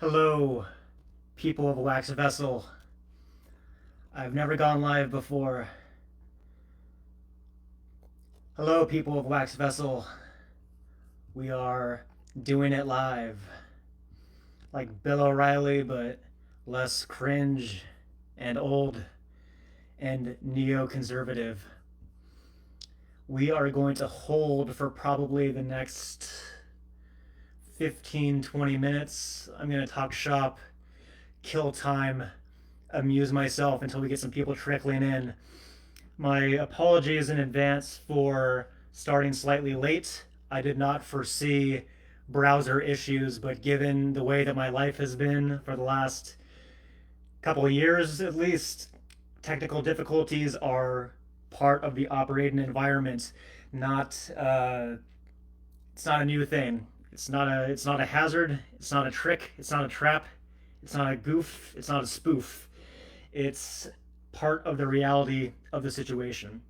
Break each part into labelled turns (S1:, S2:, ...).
S1: Hello, people of Wax Vessel. I've never gone live before. Hello, people of Wax Vessel. We are doing it live. Like Bill O'Reilly, but less cringe and old and neoconservative. We are going to hold for probably the next 15-20 minutes. I'm going to talk shop, kill time, amuse myself until we get some people trickling in. My apologies in advance for starting slightly late. I did not foresee browser issues, but given the way that my life has been for the last couple of years at least, technical difficulties are part of the operating environment. Not it's not a new thing. It's not a hazard. It's not a trick. It's not a trap. It's not a goof. It's not a spoof. It's part of the reality of the situation.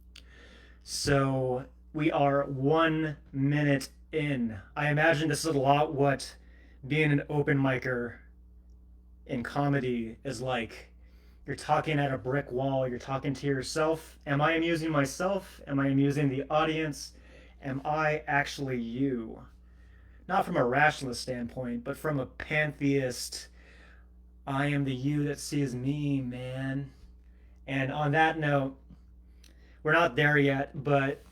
S1: So we are 1 minute in. I imagine this is a lot what being an open micer in comedy is like. You're talking at a brick wall, you're talking to yourself. Am I amusing myself? Am I amusing the audience? Am I actually you? Not from a rationalist standpoint, but from a pantheist, I am the you that sees me, man. And on that note, we're not there yet, but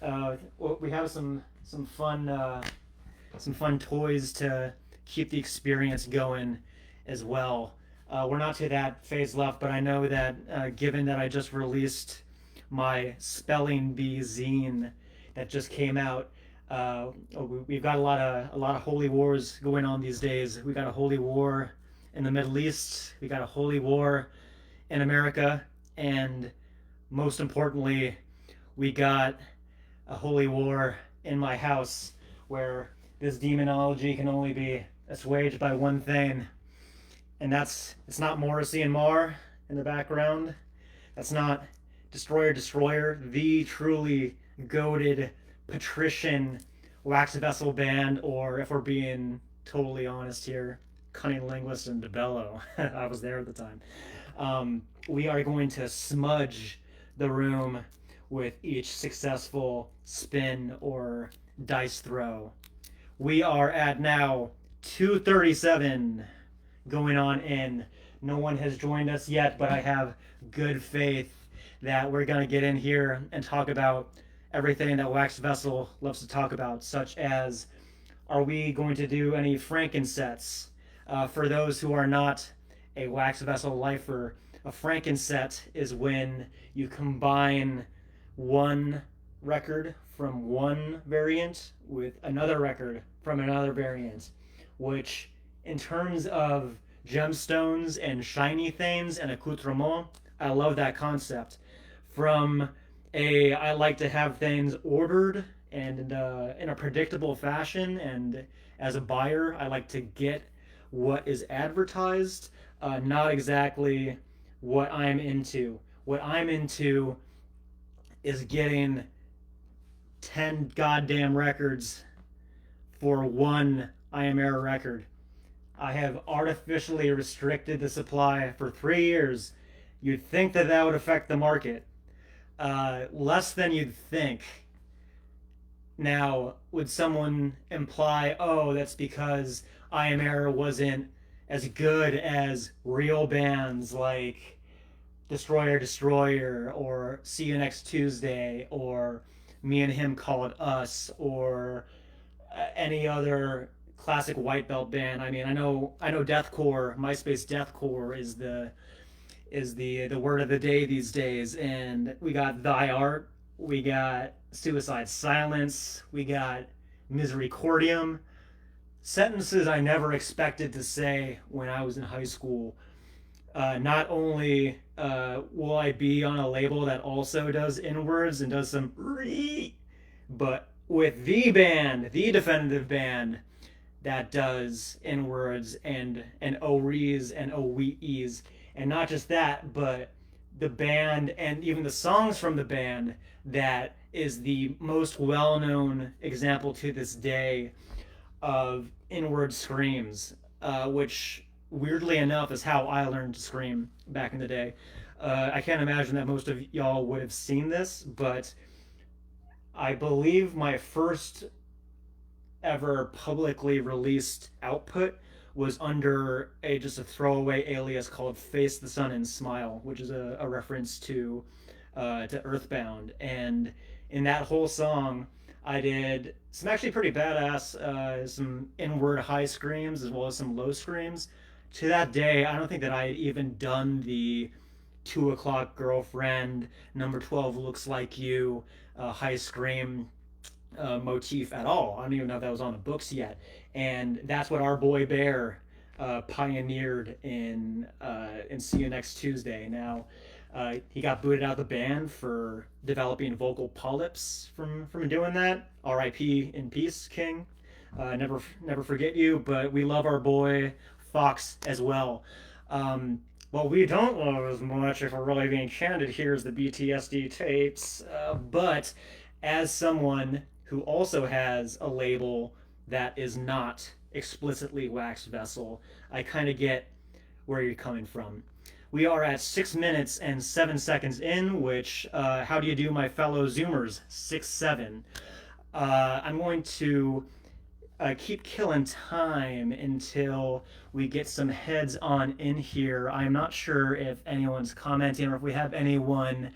S1: we have some fun toys to keep the experience going as well. We're not to that phase left, but I know that given that I just released my spelling bee zine that just came out, we've got a lot of holy wars going on these days. We got a holy war in the Middle East. We got a holy war in America, and most importantly, we got a holy war in my house where this demonology can only be assuaged by one thing, and it's not Morrissey and Marr in the background. That's not Destroyer, the truly goated patrician wax vessel band, or if we're being totally honest here, cunning linguist and DeBello. I was there at the time. We are going to smudge the room with each successful spin or dice throw. We are at now 237 going on in. No one has joined us yet, but I have good faith that we're going to get in here and talk about everything that Wax Vessel loves to talk about, such as, are we going to do any Frankensets? For those who are not a Wax Vessel lifer, a Frankenset is when you combine one record from one variant with another record from another variant, which in terms of gemstones and shiny things and accoutrement, I love that concept. From I like to have things ordered and in a predictable fashion, and as a buyer, I like to get what is advertised, not exactly what I'm into. What I'm into is getting 10 goddamn records for one iamerror record. I have artificially restricted the supply for 3 years. You'd think that that would affect the market. Less than you'd think. Now, would someone imply, oh, that's because iamerror wasn't as good as real bands like Destroyer or See You Next Tuesday or Me and Him Call It Us or any other classic white belt band? I mean, I know deathcore, MySpace deathcore is the word of the day these days, and we got Thy Art, we got Suicide Silence, we got Misericordium, sentences I never expected to say when I was in high school. Not only will I be on a label that also does N-words and does some but with the band, the definitive band that does N-words and O-rees and O-we-es. And not just that, but the band and even the songs from the band that is the most well-known example to this day of N-word screams, which weirdly enough, is how I learned to scream back in the day. I can't imagine that most of y'all would have seen this, but I believe my first ever publicly released output was under a just a throwaway alias called "Face the Sun and Smile," which is a reference to Earthbound. And in that whole song, I did some actually pretty badass, some inward high screams as well as some low screams. To that day, I don't think that I had even done the 2 o'clock girlfriend, number 12 looks like you, high scream motif at all. I don't even know if that was on the books yet. And that's what our boy Bear pioneered in See You Next Tuesday. Now, he got booted out of the band for developing vocal polyps from doing that. R.I.P. in peace, King. Never forget you. But we love our boy Fox as well. What we don't love as much, if we're really being candid here, is the BTSD tapes. But as someone who also has a label that is not explicitly Wax Vessel, I kind of get where you're coming from. We are at 6 minutes and 7 seconds in, which, how do you do, my fellow Zoomers? 6-7. I'm going to keep killing time until we get some heads on in here. I'm not sure if anyone's commenting or if we have anyone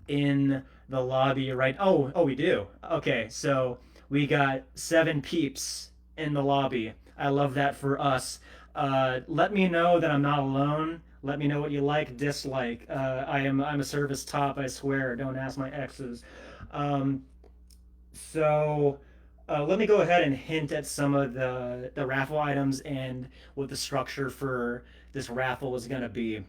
S1: in the lobby right. Oh, we do. Okay, so we got 7 peeps in the lobby. I love that for us. Let me know that I'm not alone. Let me know what you like, dislike. I'm a service top, I swear. Don't ask my exes. So let me go ahead and hint at some of the raffle items and what the structure for this raffle is going to be.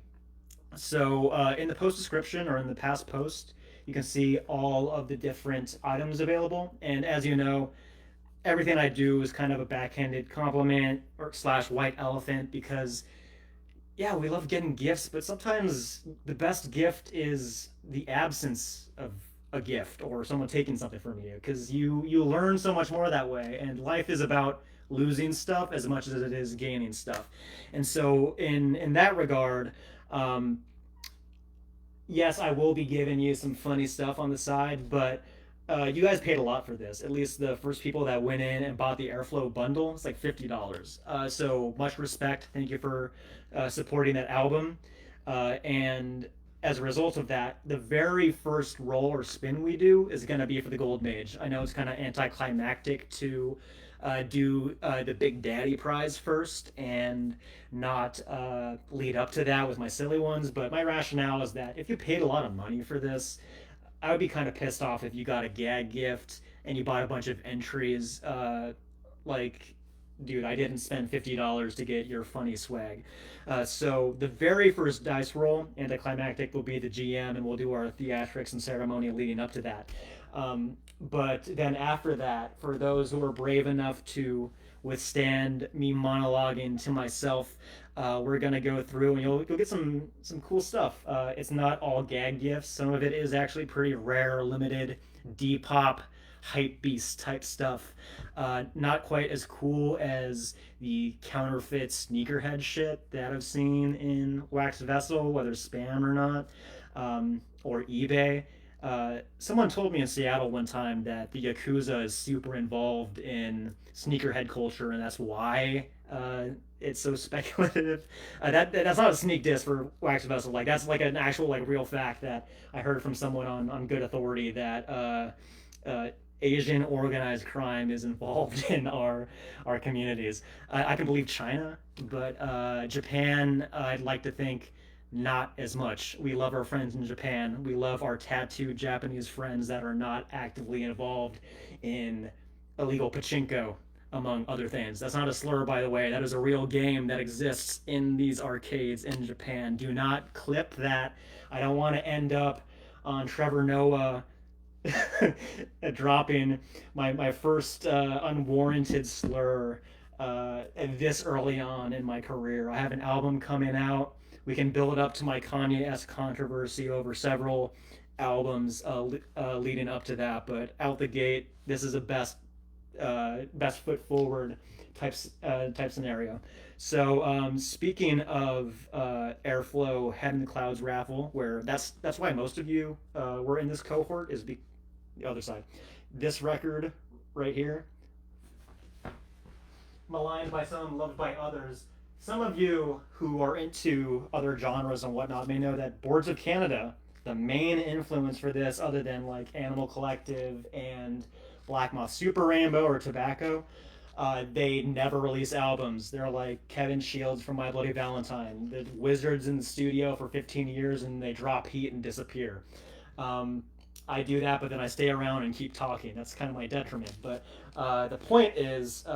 S1: So in the post description or in the past post, you can see all of the different items available. And as you know, everything I do is kind of a backhanded compliment or slash white elephant because, yeah, we love getting gifts, but sometimes the best gift is the absence of a gift or someone taking something from you because you learn so much more that way. And life is about losing stuff as much as it is gaining stuff. And so in that regard, yes, I will be giving you some funny stuff on the side, but you guys paid a lot for this. At least the first people that went in and bought the Airflow bundle, it's like $50. So much respect. Thank you for supporting that album. And as a result of that, the very first roll or spin we do is going to be for the Gold Mage. I know it's kind of anticlimactic to do the Big Daddy prize first and not lead up to that with my silly ones, but my rationale is that if you paid a lot of money for this, I would be kind of pissed off if you got a gag gift and you bought a bunch of entries. Like, dude, I didn't spend $50 to get your funny swag. So the very first dice roll, anticlimactic, will be the GM, and we'll do our theatrics and ceremony leading up to that. But then after that, for those who are brave enough to withstand me monologuing to myself, we're gonna go through and you'll get some cool stuff. It's not all gag gifts. Some of it is actually pretty rare, limited, Depop, hype beast type stuff. Not quite as cool as the counterfeit sneakerhead shit that I've seen in Wax Vessel, whether spam or not, or eBay. Someone told me in Seattle one time that the Yakuza is super involved in sneakerhead culture, and that's why it's so speculative. That's not a sneak diss for Wax Vessel. Like that's like an actual like real fact that I heard from someone on good authority that Asian organized crime is involved in our communities. I can believe China, but Japan, I'd like to think not as much. We love our friends in Japan. We love our tattooed Japanese friends that are not actively involved in illegal pachinko, among other things. That's not a slur, by the way. That is a real game that exists in these arcades in Japan. Do not clip that. I don't want to end up on Trevor Noah dropping my first unwarranted slur this early on in my career. I have an album coming out. We can build up to my Kanye-esque controversy over several albums leading up to that. But out the gate, this is a best best foot forward type scenario. So speaking of Airflow Head in the Clouds Raffle, where that's why most of you were in this cohort is the other side. This record right here, maligned by some, loved by others. Some of you who are into other genres and whatnot may know that Boards of Canada, the main influence for this, other than like Animal Collective and Black Moth Super Rainbow or Tobacco, they never release albums. They're like Kevin Shields from My Bloody Valentine, the wizards in the studio for 15 years and they drop heat and disappear. I do that, but then I stay around and keep talking. That's kind of my detriment. But the point is,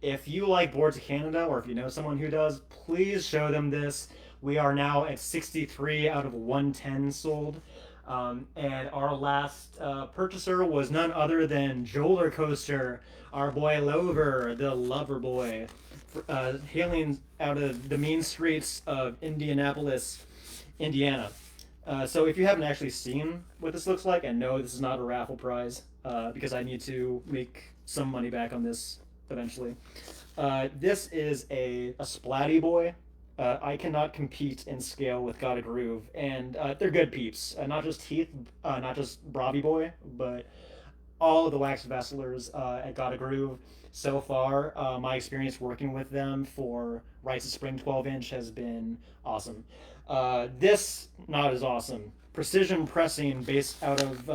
S1: if you like Boards of Canada, or if you know someone who does, please show them this. We are now at 63 out of 110 sold. And our last purchaser was none other than Joler Coaster, our boy Lover, the lover boy, hailing out of the mean streets of Indianapolis, Indiana. So if you haven't actually seen what this looks like, and no, this is not a raffle prize, because I need to make some money back on this eventually. This is a splatty boy. I cannot compete in scale with Gotta Groove, and they're good peeps. Not just Heath, not just Bravi Boy, but all of the wax vesselers at Gotta Groove. So far, my experience working with them for Rites of Spring 12-inch has been awesome. This, not as awesome. Precision pressing based out of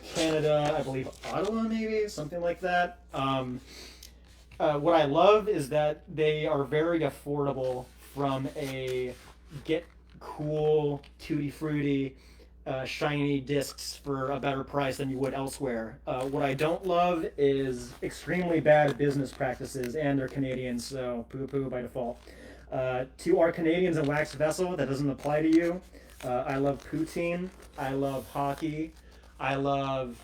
S1: Canada, I believe Ottawa, maybe, something like that. What I love is that they are very affordable from a get cool, tutti frutti, shiny discs for a better price than you would elsewhere. What I don't love is extremely bad business practices, and they're Canadian, so poo-poo by default. To our Canadians in Wax Vessel, that doesn't apply to you. I love poutine. I love hockey. I love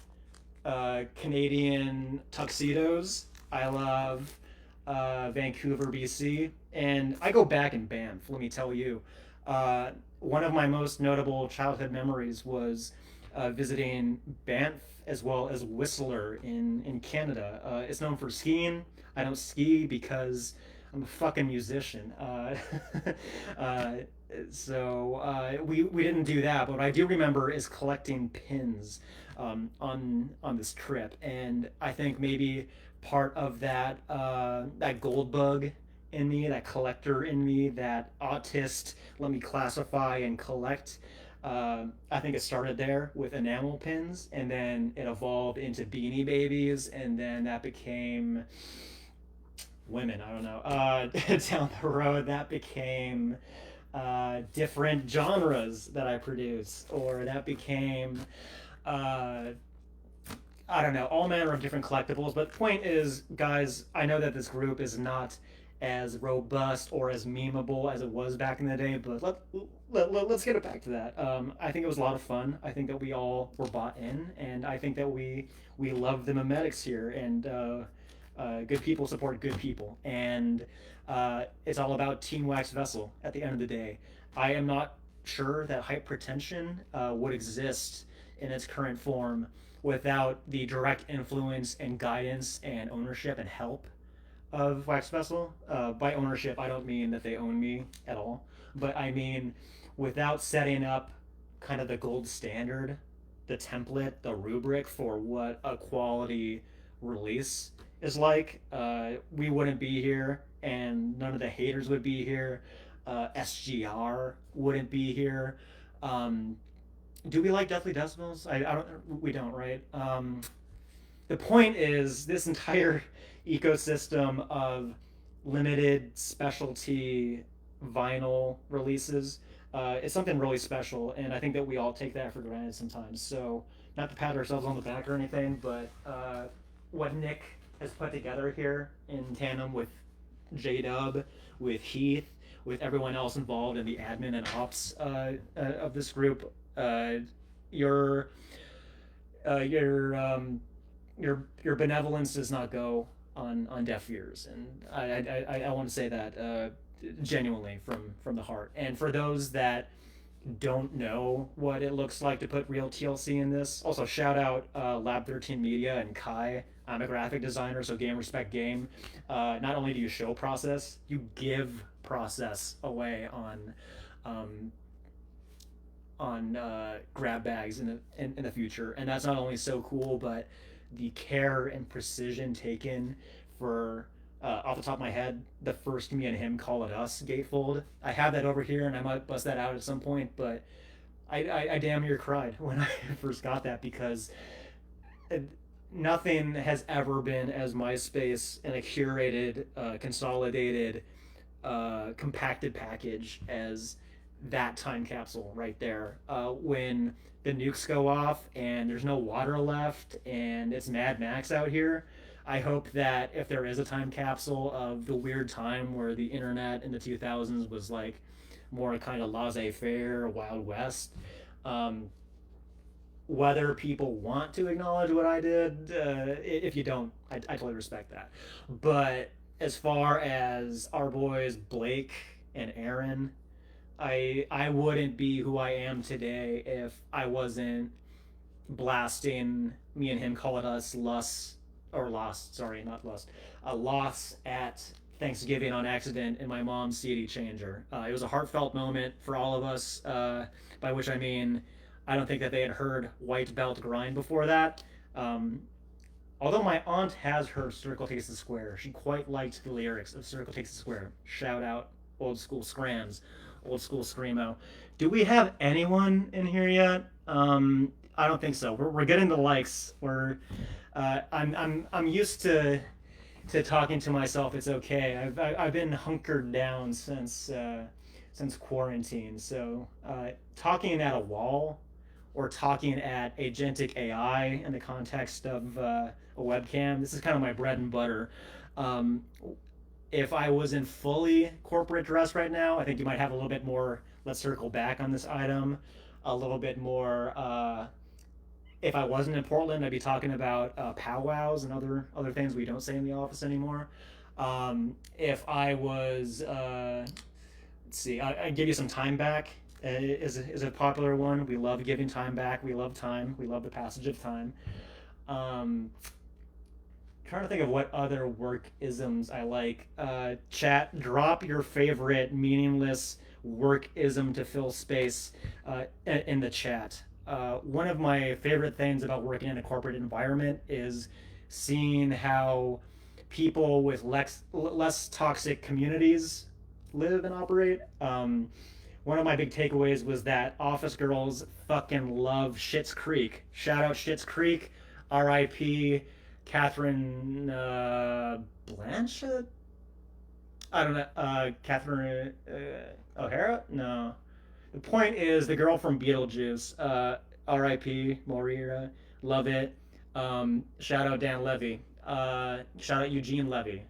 S1: Canadian tuxedos. I love Vancouver, BC. And I go back in Banff, let me tell you. One of my most notable childhood memories was visiting Banff as well as Whistler in Canada. It's known for skiing. I don't ski because I'm a fucking musician. So we didn't do that, but what I do remember is collecting pins on this trip, and I think maybe part of that that gold bug in me, that collector in me, that autist, let me classify and collect. I think it started there with enamel pins, and then it evolved into Beanie Babies, and then that became women. I don't know. Down the road, that became different genres that I produce, or that became I don't know, all manner of different collectibles. But the point is, guys, I know that this group is not as robust or as memeable as it was back in the day, but let's get it back to that. I think it was a lot of fun. I think that we all were bought in, and I think that we love the memetics here, and good people support good people, and it's all about Team Wax Vessel at the end of the day. I am not sure that Hypertension would exist in its current form without the direct influence and guidance and ownership and help of Wax Vessel. By ownership, I don't mean that they own me at all, but I mean without setting up kind of the gold standard, the template, the rubric for what a quality release is like, we wouldn't be here, and none of the haters would be here. SGR wouldn't be here. Do we like Deathly Decimals? I don't. We don't, right? The point is, this entire ecosystem of limited specialty vinyl releases is something really special, and I think that we all take that for granted sometimes. So, not to pat ourselves on the back or anything, but what Nick has put together here in tandem with J-Dub, with Heath, with everyone else involved in the admin and ops of this group, your benevolence does not go on deaf ears, and I want to say that genuinely from the heart. And for those that don't know what it looks like to put real TLC in this. Also, shout out Lab 13 Media and Kai. I'm a graphic designer, so game respect game. Not only do you show process, you give process away um, on grab bags in the future, and that's not only so cool, but the care and precision taken for off the top of my head, the first me and him call it us gatefold. I have that over here, and I might bust that out at some point, but I damn near cried when I first got that because nothing has ever been as MySpace and a curated, consolidated, compacted package as that time capsule right there. When the nukes go off and there's no water left and it's Mad Max out here, I hope that if there is a time capsule of the weird time where the internet in the 2000s was like more kind of laissez-faire, Wild West, um, whether people want to acknowledge what I did, if you don't, I totally respect that. But as far as our boys Blake and Aaron, I wouldn't be who I am today if I wasn't blasting me and him call it us lust or lost, sorry, not lust, a loss at Thanksgiving on accident in my mom's CD changer. It was a heartfelt moment for all of us, by which I mean I don't think that they had heard White Belt Grind before that. Um, Although my aunt has heard Circle Takes the Square, she quite liked the lyrics of Circle Takes the Square. Shout out old school scrams, old school screamo. Do we have anyone in here yet? I don't think so. We're getting the likes. I'm used to talking to myself. It's okay. I've been hunkered down since quarantine. So talking at a wall or talking at agentic AI in the context of a webcam, this is kind of my bread and butter. Um, if I was in fully corporate dress right now, I think you might have a little bit more. Let's circle back on this item. A little bit more. If I wasn't in Portland, I'd be talking about powwows and other things we don't say in the office anymore. If I was, let's see, I give you some time back. Is a popular one. We love giving time back. We love time. We love the passage of time. Um, Trying to think of what other work isms I like. Chat, drop your favorite meaningless work ism to fill space in the chat. One of my favorite things about working in a corporate environment is seeing how people with less toxic communities live and operate. One of my big takeaways was that office girls fucking love Schitt's Creek. Shout out Schitt's Creek, R.I.P. Catherine Blanchett. I don't know. Catherine O'Hara? No. The point is the girl from Beetlejuice. R.I.P. Moira. Love it. Shout out Dan Levy. Shout out Eugene Levy.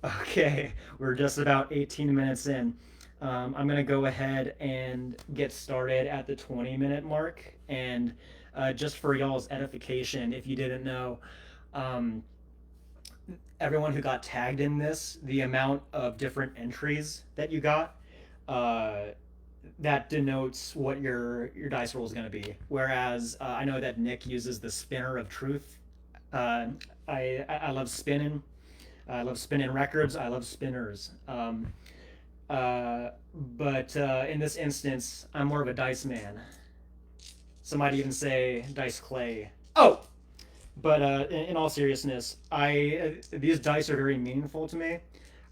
S1: Okay, we're just about 18 minutes in. I'm going to go ahead and get started at the 20-minute mark. And just for y'all's edification, if you didn't know, um, everyone who got tagged in this, the amount of different entries that you got, uh, that denotes what your dice roll is going to be. Whereas I know that Nick uses the spinner of truth. I love spinning. I love spinning records. I love spinners. But in this instance, I'm more of a dice man. Some might even say dice clay. Oh, but in all seriousness, these dice are very meaningful to me.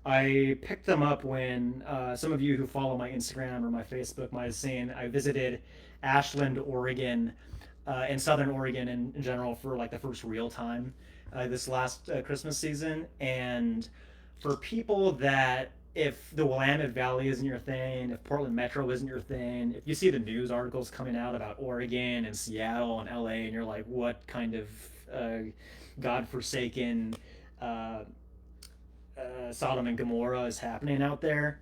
S1: I picked them up when some of you who follow my Instagram or my Facebook might have seen I visited Ashland, Oregon, and Southern Oregon in general for like the first real time this last Christmas season. And for people that, if the Willamette Valley isn't your thing, if Portland Metro isn't your thing, if you see the news articles coming out about Oregon and Seattle and LA, and you're like, what kind of godforsaken Sodom and Gomorrah is happening out there?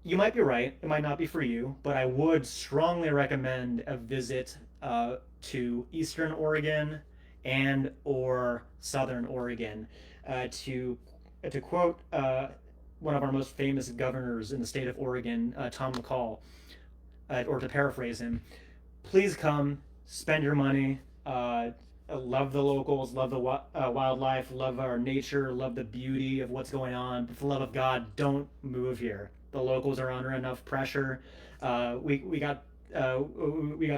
S1: You might be right. It might not be for you, but I would strongly recommend a visit to Eastern Oregon and or Southern Oregon. To quote one of our most famous governors in the state of Oregon, Tom McCall, or to paraphrase him, please come, spend your money, love the locals, love the wildlife, love our nature, love the beauty of what's going on. But for the love of God, don't move here. The locals are under enough pressure. We got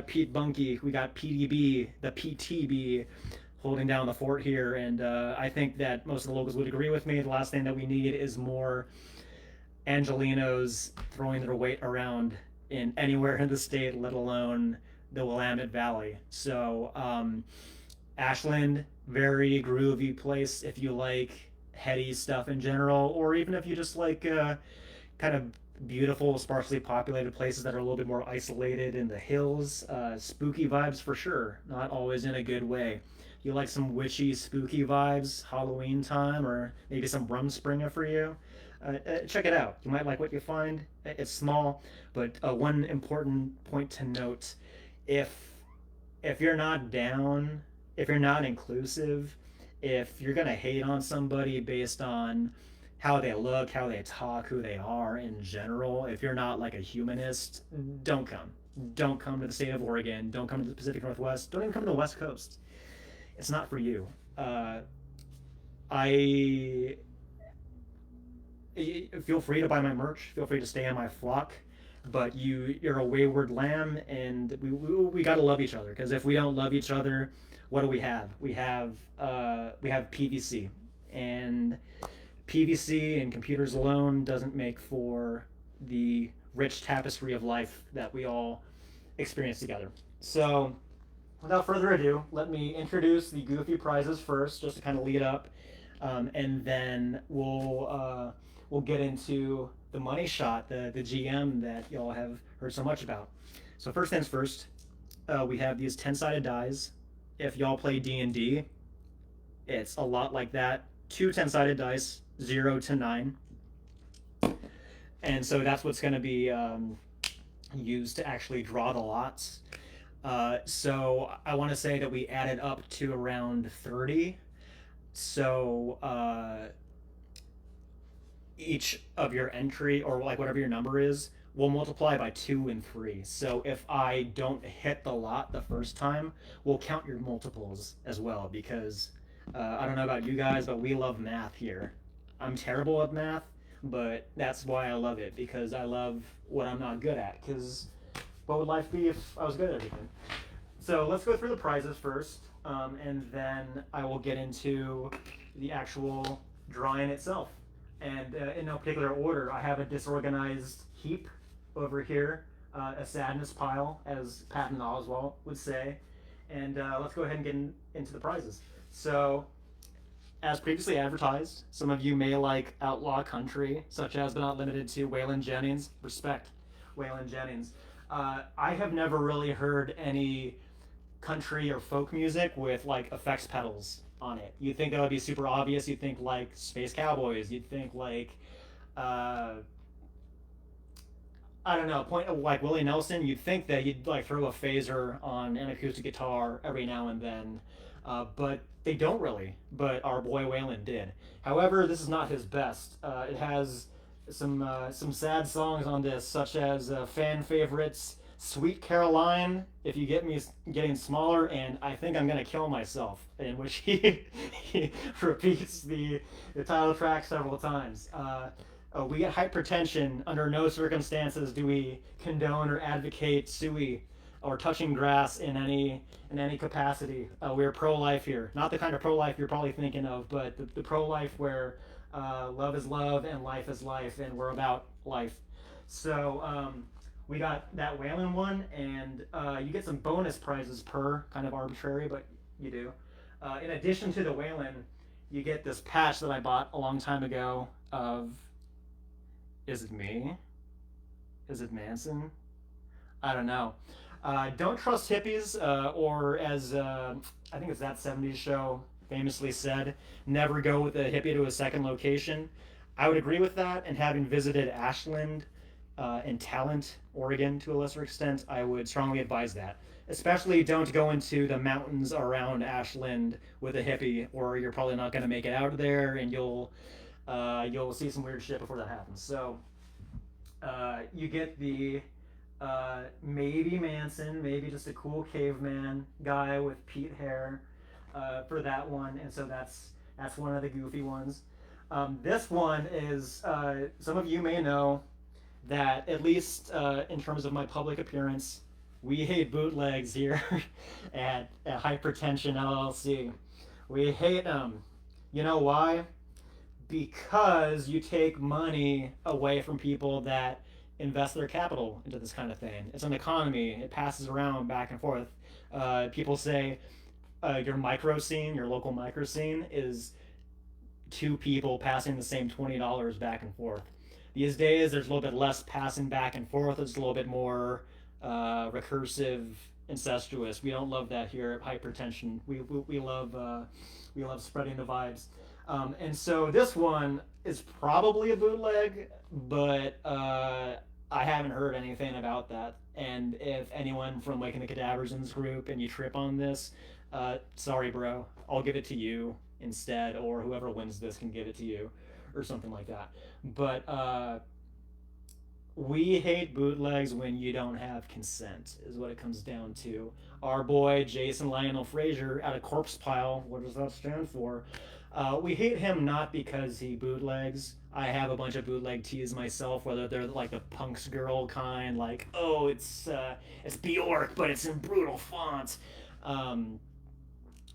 S1: Pete Bunky, we got PDB, the PTB holding down the fort here, and I think that most of the locals would agree with me. The last thing that we need is more Angelinos throwing their weight around in anywhere in the state, let alone the Willamette Valley. So Ashland, very groovy place if you like heady stuff in general, or even if you just like kind of beautiful, sparsely populated places that are a little bit more isolated in the hills. Spooky vibes for sure, not always in a good way. You like some witchy, spooky vibes, Halloween time, or maybe some Rumspringa for you? Check it out. You might like what you find. It's small, but one important point to note: if you're not down, if you're not inclusive, if you're gonna hate on somebody based on how they look, how they talk, who they are in general, if you're not like a humanist, don't come. Don't come to the state of Oregon. Don't come to the Pacific Northwest. Don't even come to the West Coast. It's not for you. I feel free to buy my merch. Feel free to stay in my flock, but you're a wayward lamb, and we gotta love each other. Because if we don't love each other, what do we have? We have PVC, and PVC and computers alone doesn't make for the rich tapestry of life that we all experience together. So, without further ado, let me introduce the goofy prizes first, just to kind of lead up, and then we'll get into the money shot, the GM that y'all have heard so much about. So first things first, we have these 10-sided dice. If y'all play D&D, it's a lot like that. 2 10-sided dice, 0 to 9. And so that's what's going to be used to actually draw the lots. So I want to say that we added up to around 30. So each of your entry, or like whatever your number is, will multiply by 2 and 3. So if I don't hit the lot the first time, we'll count your multiples as well, because I don't know about you guys, but we love math here. I'm terrible at math, but that's why I love it, because I love what I'm not good at. Because what would life be if I was good at everything? So let's go through the prizes first, and then I will get into the actual drawing itself. And in no particular order, I have a disorganized heap over here, a sadness pile, as Patton Oswalt would say. And let's go ahead and get into the prizes. So, as previously advertised, some of you may like outlaw country, such as but not limited to Waylon Jennings. Respect, Waylon Jennings. I have never really heard any country or folk music with like effects pedals on it. You'd think that would be super obvious. You'd think like Space Cowboys. You'd think like I don't know, like Willie Nelson. You'd think that he'd like throw a phaser on an acoustic guitar every now and then, but they don't really. But our boy Waylon did. However, this is not his best. It has some sad songs on this, such as fan favorites Sweet Caroline, If You Get Me Getting Smaller, and I Think I'm Gonna Kill Myself, in which he repeats the title track several times. We get hypertension. Under no circumstances do we condone or advocate suey or touching grass in any capacity. We're pro-life here. Not the kind of pro-life you're probably thinking of, but the pro-life where love is love and life is life, and we're about life. So we got that Waylon one, and you get some bonus prizes per, kind of arbitrary, but you do. In addition to the Waylon, you get this patch that I bought a long time ago of, is it me? Is it Manson? I don't know. Don't trust hippies, or as I think it's That 70s Show famously said, never go with a hippie to a second location. I would agree with that, and having visited Ashland and Talent, Oregon to a lesser extent, I would strongly advise that. Especially don't go into the mountains around Ashland with a hippie, or you're probably not going to make it out of there, and you'll you'll see some weird shit before that happens. So you get the maybe Manson, maybe just a cool caveman guy with peat hair for that one, and so that's one of the goofy ones. This one is some of you may know that at least in terms of my public appearance, we hate bootlegs here at Hypertension LLC. We hate them. You know why? Because you take money away from people that invest their capital into this kind of thing. It's an economy. It passes around back and forth. People say your micro scene, your local micro scene, is two people passing the same $20 back and forth. These days, there's a little bit less passing back and forth. It's a little bit more recursive, incestuous. We don't love that here at Hypertension. We love spreading the vibes. And so this one is probably a bootleg, but I haven't heard anything about that. And if anyone from Waking the Cadavers in this group and you trip on this, sorry, bro. I'll give it to you instead, or whoever wins this can give it to you, or something like that. But we hate bootlegs when you don't have consent, is what it comes down to. Our boy Jason Lionel Frazier at a corpse pile, what does that stand for? We hate him not because he bootlegs. I have a bunch of bootleg tees myself, whether they're like the Punks Girl kind, like, oh, it's Bjork, but it's in brutal font.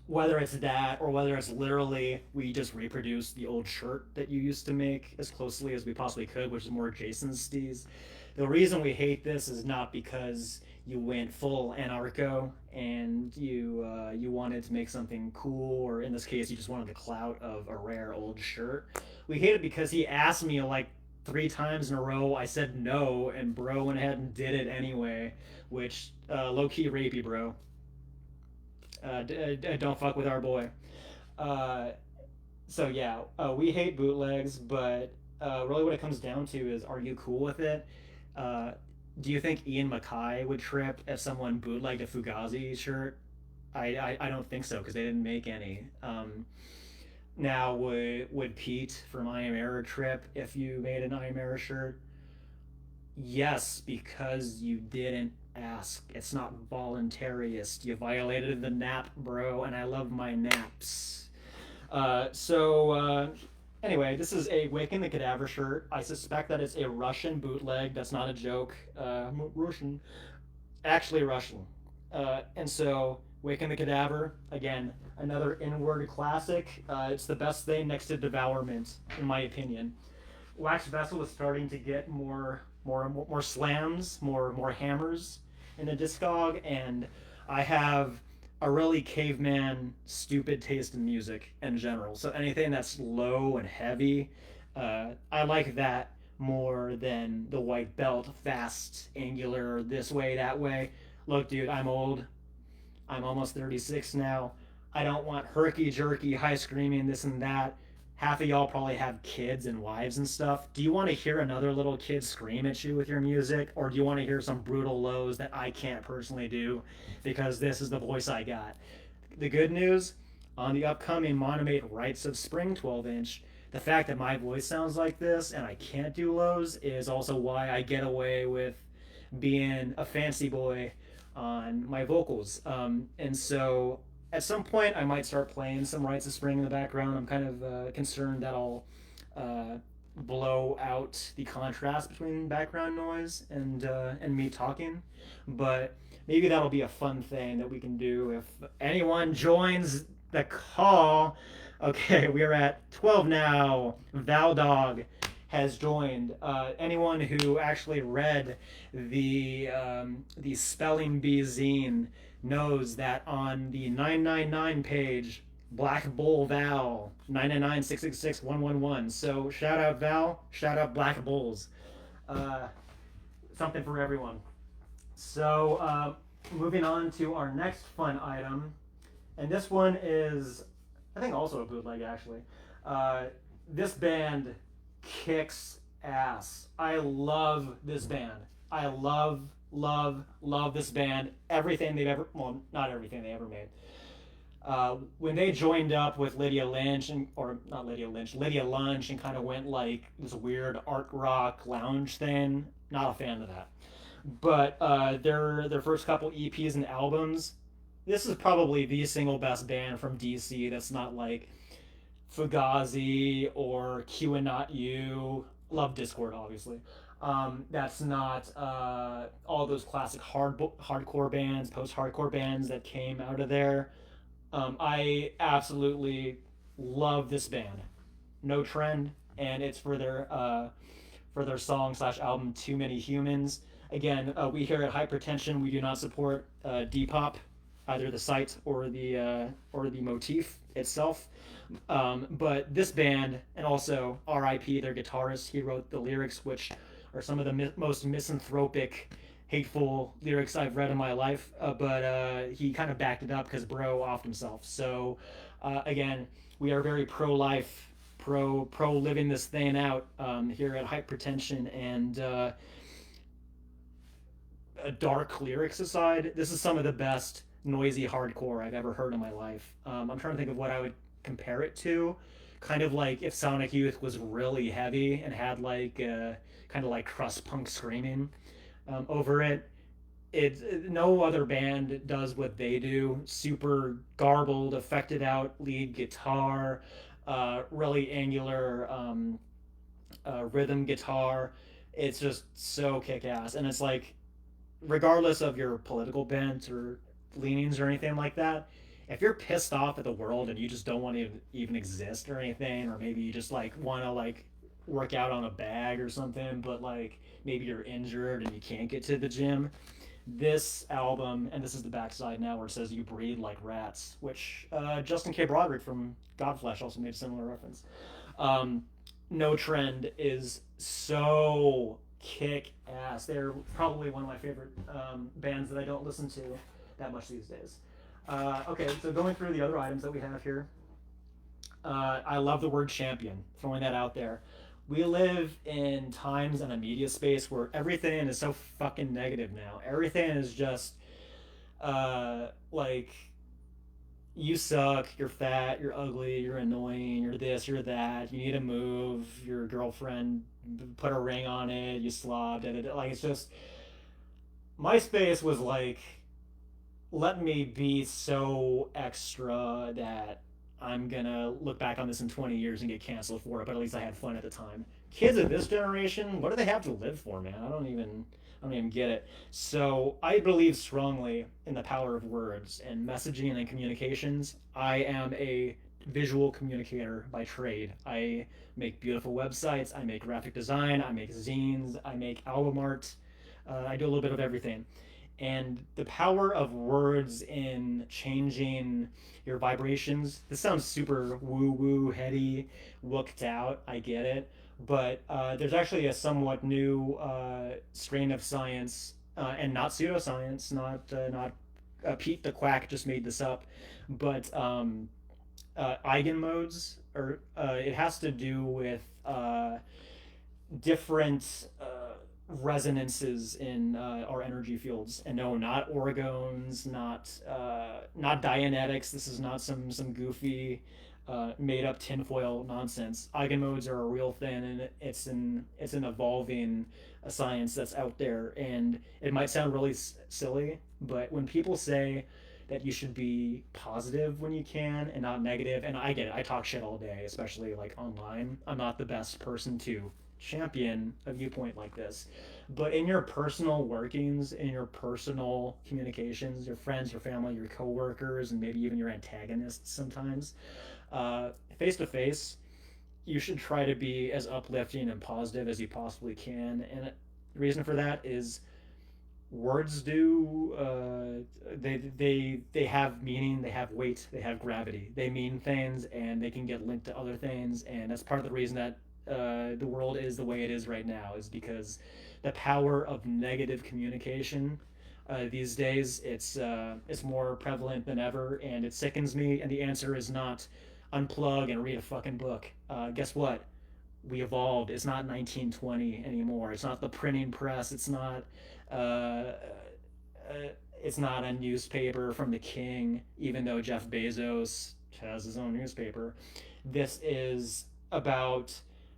S1: Whether it's that, or whether it's literally we just reproduce the old shirt that you used to make as closely as we possibly could, which is more Jason's tees. The reason we hate this is not because you went full anarcho and you wanted to make something cool, or in this case you just wanted the clout of a rare old shirt. We hate it because he asked me like 3 times in a row. I said no, and bro went ahead and did it anyway, which low-key rapey, bro. Don't fuck with our boy. So yeah, we hate bootlegs, but really what it comes down to is, are you cool with it? Do you think Ian MacKaye would trip if someone bootlegged a Fugazi shirt? I don't think so, because they didn't make any. Now, would Pete from iamerror trip if you made an iamerror shirt? Yes, because you didn't ask. It's not voluntarist. You violated the nap, bro, and I love my naps. Anyway, this is a Waking the Cadaver shirt. I suspect that it's a Russian bootleg. That's not a joke. Russian. Actually Russian. And so, Waking the Cadaver, again, another inward classic. It's the best thing next to Devourment, in my opinion. Wax Vessel is starting to get more slams, more hammers in the discog, and I have a really caveman stupid taste in music in general. So anything that's low and heavy, I like that more than the white belt, fast, angular, this way, that way. Look, dude, I'm old. I'm almost 36 now. I don't want herky-jerky, high screaming, this and that. Half of y'all probably have kids and wives and stuff. Do you want to hear another little kid scream at you with your music? Or do you want to hear some brutal lows that I can't personally do because this is the voice I got? The good news, on the upcoming Monomate Rites of Spring 12-inch, the fact that my voice sounds like this and I can't do lows is also why I get away with being a fancy boy on my vocals. And so at some point, I might start playing some Rites of Spring in the background. I'm kind of concerned that I'll blow out the contrast between background noise and me talking. But maybe that'll be a fun thing that we can do if anyone joins the call. Okay, we are at 12 now. Valdog has joined. Anyone who actually read the Spelling Bee zine knows that on the 999 page, Black Bull Val, 999-666-111. So shout out Val, shout out Black Bulls. Something for everyone. So moving on to our next fun item, and this one is, I think, also a bootleg actually. This band kicks ass. I love this band. I love this band. Everything they've ever, well, not everything they ever made. When they joined up with Lydia Lynch, or not Lydia Lynch, Lydia Lunch, and kind of went like this weird art rock lounge thing, not a fan of that. But their first couple EPs and albums, this is probably the single best band from DC that's not like Fugazi or Q and Not You. Love Discord, obviously. That's not all those classic hardcore bands, post-hardcore bands that came out of there. I absolutely love this band, No Trend, and it's for their song slash album Too Many Humans. Again, we here at Hypertension we do not support Depop, either the site or the motif itself. But this band, and also R.I.P. their guitarist, he wrote the lyrics, which are some of the most misanthropic, hateful lyrics I've read in my life. But he kind of backed it up because bro offed himself. So again, we are very pro-life, pro living this thing out here at Hypertension, and dark lyrics aside, this is some of the best noisy hardcore I've ever heard in my life. I'm trying to think of what I would compare it to. Kind of like if Sonic Youth was really heavy and had like kind of like crust punk screaming over it. No other band does what they do. Super garbled, affected out lead guitar, really angular rhythm guitar. It's just so kick ass, and it's like regardless of your political bent or leanings or anything like that, if you're pissed off at the world and you just don't want to even exist or anything, or maybe you just like want to like work out on a bag or something, but like maybe you're injured and you can't get to the gym, this album, and this is the backside now where it says "You breed like rats," which Justin K. Broderick from Godflesh also made a similar reference. Um, no Trend is so kick ass. They're probably one of my favorite bands that I don't listen to that much these days. Okay, so going through the other items that we have here, I love the word champion, throwing that out there. We live in times and a media space where everything is so fucking negative now. Everything is just like you suck, you're fat, you're ugly, you're annoying, you're this, you're that, you need to move, your girlfriend put a ring on it, you slobbed it. Like, it's just, MySpace was like, let me be so extra that I'm gonna look back on this in 20 years and get canceled for it, but at least I had fun at the time. Kids of this generation, what do they have to live for, man? I don't even get it. So I believe strongly in the power of words and messaging and communications. I am a visual communicator by trade. I make beautiful websites, I make graphic design, I make zines, I make album art. I do a little bit of everything. And the power of words in changing your vibrations. This sounds super woo woo, heady, wooked out. I get it. But there's actually a somewhat new strain of science, and not pseudoscience, not Pete the Quack just made this up, but eigenmodes, or it has to do with different resonances in our energy fields. And no, not orgons, not Dianetics. This is not some goofy made up tinfoil nonsense. Eigenmodes are a real thing, and it's an evolving science that's out there. And it might sound really silly, but when people say that you should be positive when you can and not negative, and I get it, I talk shit all day, especially like online. I'm not the best person to champion a viewpoint like this, but in your personal workings, in your personal communications, your friends, your family, your coworkers, and maybe even your antagonists sometimes, face to face, you should try to be as uplifting and positive as you possibly can. And the reason for that is words do they have meaning, they have weight, they have gravity, they mean things, and they can get linked to other things. And that's part of the reason that the world is the way it is right now, is because the power of negative communication these days, it's more prevalent than ever, and it sickens me. And the answer is not unplug and read a fucking book. Guess what? We evolved. It's not 1920 anymore. It's not the printing press. It's not It's not a newspaper from the king, even though Jeff Bezos has his own newspaper. This is about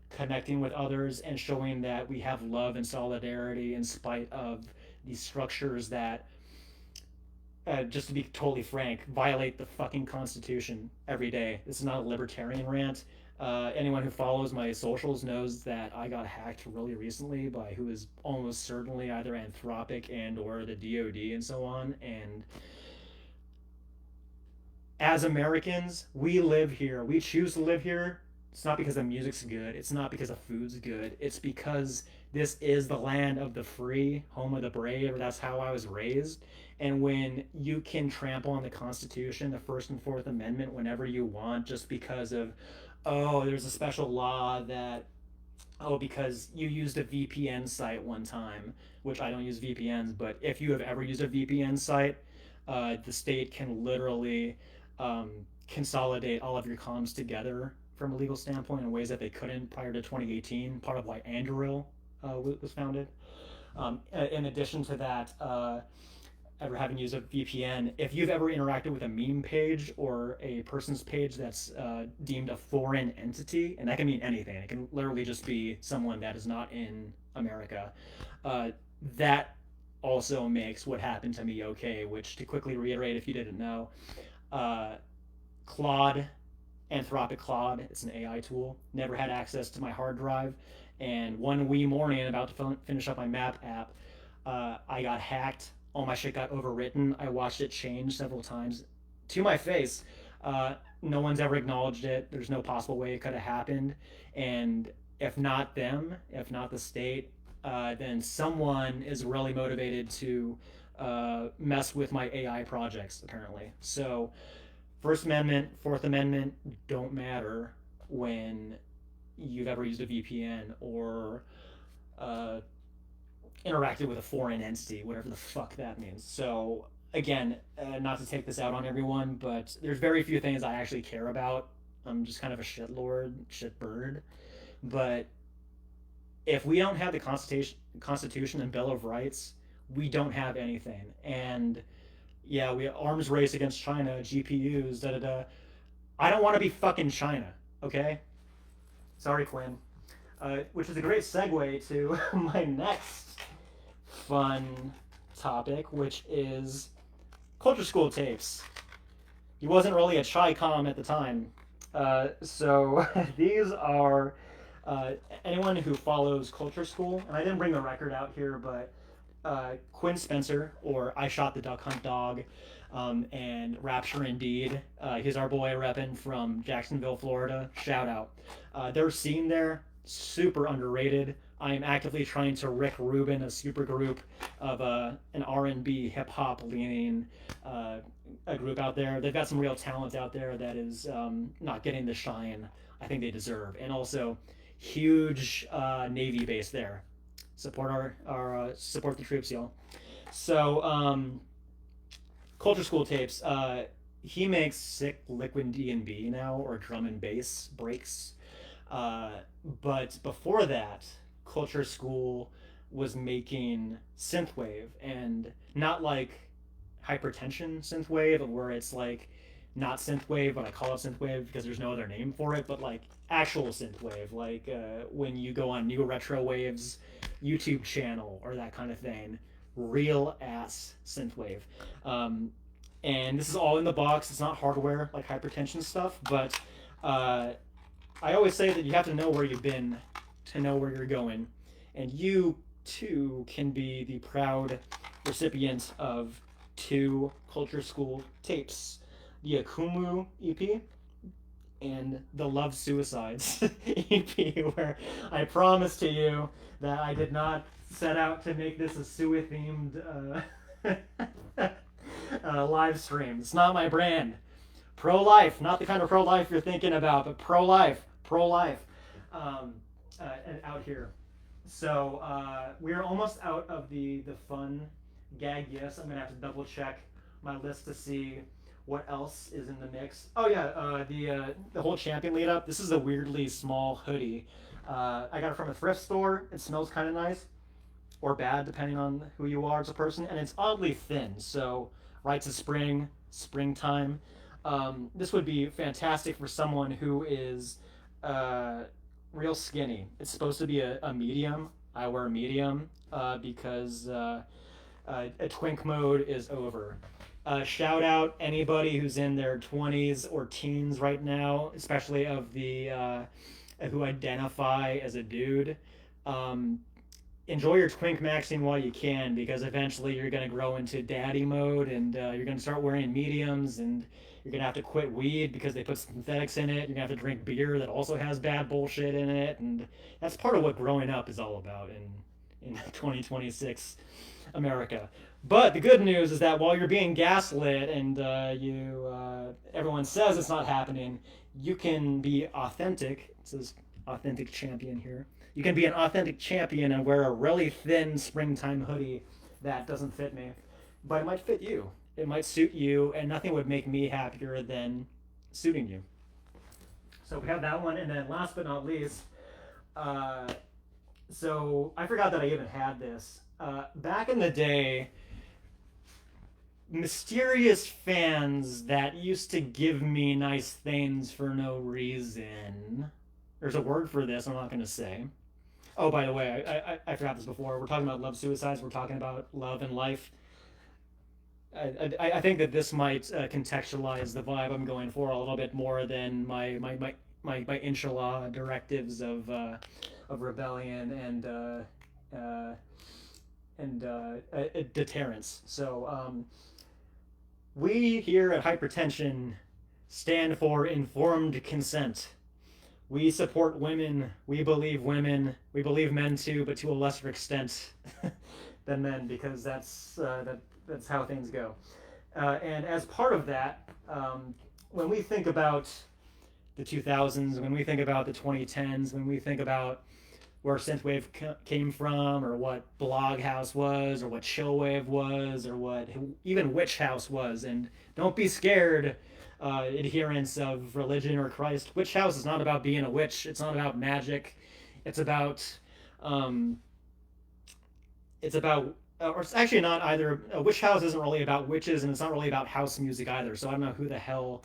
S1: connecting with others and showing that we have love and solidarity in spite of these structures that, just to be totally frank, violate the fucking Constitution every day. This is not a libertarian rant. Anyone who follows my socials knows that I got hacked really recently by who is almost certainly either Anthropic and or the DoD and so on. And as Americans, we live here. We choose to live here. It's not because the music's good. It's not because the food's good. It's because this is the land of the free, home of the brave. That's how I was raised. And when you can trample on the Constitution, the First and Fourth Amendment, whenever you want, just because of, oh, there's a special law that, oh, because you used a VPN site one time, which I don't use VPNs, but if you have ever used a VPN site, the state can literally consolidate all of your comms together from a legal standpoint in ways that they couldn't prior to 2018, part of why Anduril was founded. In addition to that, ever having used a VPN, if you've ever interacted with a meme page or a person's page that's deemed a foreign entity, and that can mean anything, it can literally just be someone that is not in America, that also makes what happened to me okay, which, to quickly reiterate if you didn't know, Claude, Anthropic Claude, it's an AI tool, never had access to my hard drive, and one wee morning, about to finish up my map app, I got hacked. All my shit got overwritten. I watched it change several times to my face. No one's ever acknowledged it. There's no possible way it could have happened. And if not them, if not the state, then someone is really motivated to mess with my AI projects, apparently. So First Amendment, Fourth Amendment don't matter when you've ever used a VPN or interacted with a foreign entity, whatever the fuck that means. So again, not to take this out on everyone, but there's very few things I actually care about. I'm just kind of a shitlord, shitbird. But if we don't have the Constitution and Bill of Rights, we don't have anything. And yeah, we arms race against China, GPUs, da da da. I don't want to be fucking China, okay? Sorry, Quinn. Which is a great segue to my next fun topic, which is Culture School tapes. He wasn't really a Chi-Com at the time. So these are, anyone who follows Culture School, and I didn't bring the record out here, but Quinn Spencer, or I Shot the Duck Hunt Dog, and Rapture Indeed. He's our boy repping from Jacksonville, Florida. Shout out. Their scene there, super underrated. I am actively trying to Rick Rubin a super group of an R&B hip hop leaning a group out there. They've got some real talent out there that is not getting the shine I think they deserve. And also, huge Navy base there. Support our support the troops, y'all. So Culture School tapes. He makes sick liquid D&B now, or drum and bass breaks. But before that, Culture School was making synthwave, and not like hypertension synthwave, where it's like not synthwave, but I call it synthwave because there's no other name for it, but like actual synthwave, like when you go on New Retro Waves YouTube channel or that kind of thing, real ass synthwave. And this is all in the box. It's not hardware like hypertension stuff, but I always say that you have to know where you've been to know where you're going, and you too can be the proud recipient of 2 Culture School tapes, the Akumu EP and the Love Suicides EP, where I promise to you that I did not set out to make this a Sui themed live stream. It's not my brand. Pro-life, not the kind of pro-life you're thinking about, but pro-life out here. So we're almost out of the fun gag gifts. I'm gonna have to double check my list to see what else is in the mix. Oh yeah, the whole champion lead up. This is a weirdly small hoodie. I got it from a thrift store. It smells kind of nice. or bad depending on who you are as a person, and it's oddly thin. So right to springtime. This would be fantastic for someone who is uh, real skinny. It's supposed to be a medium. I wear a medium because a twink mode is over. Shout out anybody who's in their 20s or teens right now, especially of the who identify as a dude. Um, Enjoy your twink maxing while you can, because eventually you're going to grow into daddy mode, and you're going to start wearing mediums, and you're going to have to quit weed because they put synthetics in it. You're going to have to drink beer that also has bad bullshit in it, and that's part of what growing up is all about in 2026 America. But the good news is that while you're being gaslit and everyone says it's not happening, you can be authentic. It says authentic champion here. You can be an authentic champion and wear a really thin springtime hoodie that doesn't fit me, but it might fit you. It might suit you, and nothing would make me happier than suiting you. So we have that one, and then last but not least, uh, so I forgot that I even had this. Back in the day, mysterious fans that used to give me nice things for no reason. There's a word for this, I'm not going to say. Oh, by the way, I forgot this before. We're talking about love suicides. We're talking about love and life. I think that this might contextualize the vibe I'm going for a little bit more than my inshallah directives of rebellion and deterrence. So we here at Hypertension stand for informed consent. We support women. We believe women. We believe men too, but to a lesser extent than men, because that's how things go. And as part of that, when we think about the 2000s, when we think about the 2010s, when we think about where synthwave came from, or what blog house was, or what chillwave was, or what even witch house was, and don't be scared, adherents of religion or Christ. Witch house is not about being a witch. It's not about magic. It's about or it's actually not either. A witch house isn't really about witches, and it's not really about house music either. So I don't know who the hell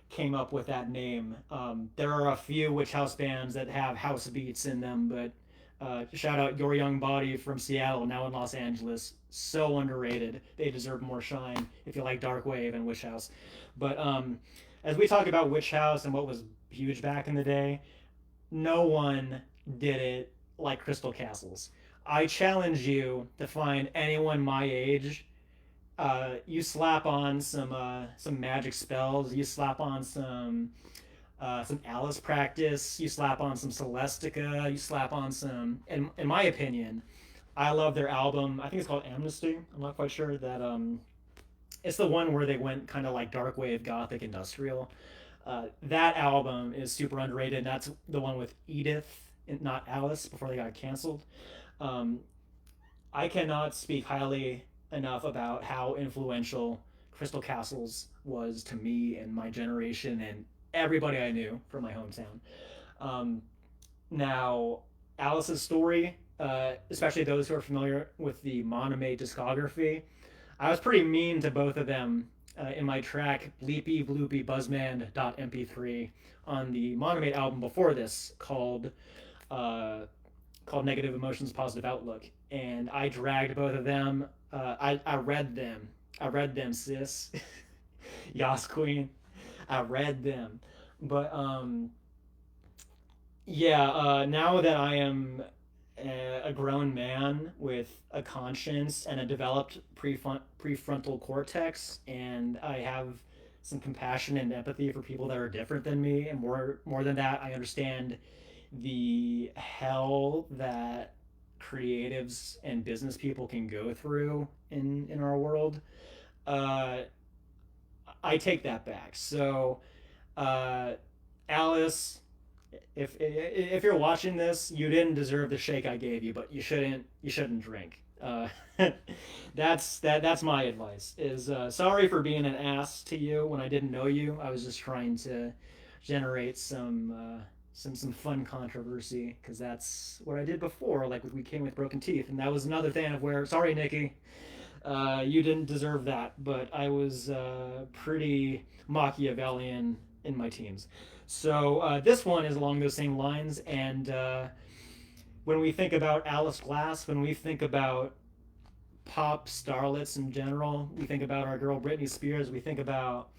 S1: came up with that name. There are a few witch house bands that have house beats in them, but shout out Your Young Body from Seattle, now in Los Angeles. So underrated. They deserve more shine if you like dark wave and witch house. But as we talk about witch house and what was huge back in the day, no one did it like Crystal Castles. I challenge you to find anyone my age. You slap on some magic spells. You slap on some Alice practice. You slap on some Celestica. You slap on some. In my opinion, I love their album. I think it's called Amnesty. I'm not quite sure that. It's the one where they went kind of like dark wave, gothic, industrial. That album is super underrated. And that's the one with Edith, not Alice, before they got canceled. Um, I cannot speak highly enough about how influential Crystal Castles was to me and my generation and everybody I knew from my hometown. Um, Now, Alice's story, especially those who are familiar with the Monomate discography, I was pretty mean to both of them in my track Bleepy Bloopy Buzzman.mp3 on the Monomate album before this called Negative Emotions, Positive Outlook. And I dragged both of them. I read them. I read them, sis. Yas Queen. I read them. But yeah, now that I am a grown man with a conscience and a developed prefrontal cortex, and I have some compassion and empathy for people that are different than me, and more than that, I understand the hell that creatives and business people can go through in our world. Uh, I take that back. So, uh, Alice, if you're watching this, you didn't deserve the shake I gave you, but you shouldn't drink. That's my advice. Is sorry for being an ass to you when I didn't know you. I was just trying to generate some fun controversy, because that's what I did before, like with We Came with Broken Teeth, and that was another thing of where, sorry, Nikki, you didn't deserve that, but I was pretty Machiavellian in my teens. So this one is along those same lines, and when we think about Alice Glass, when we think about pop starlets in general, we think about our girl Britney Spears, we think about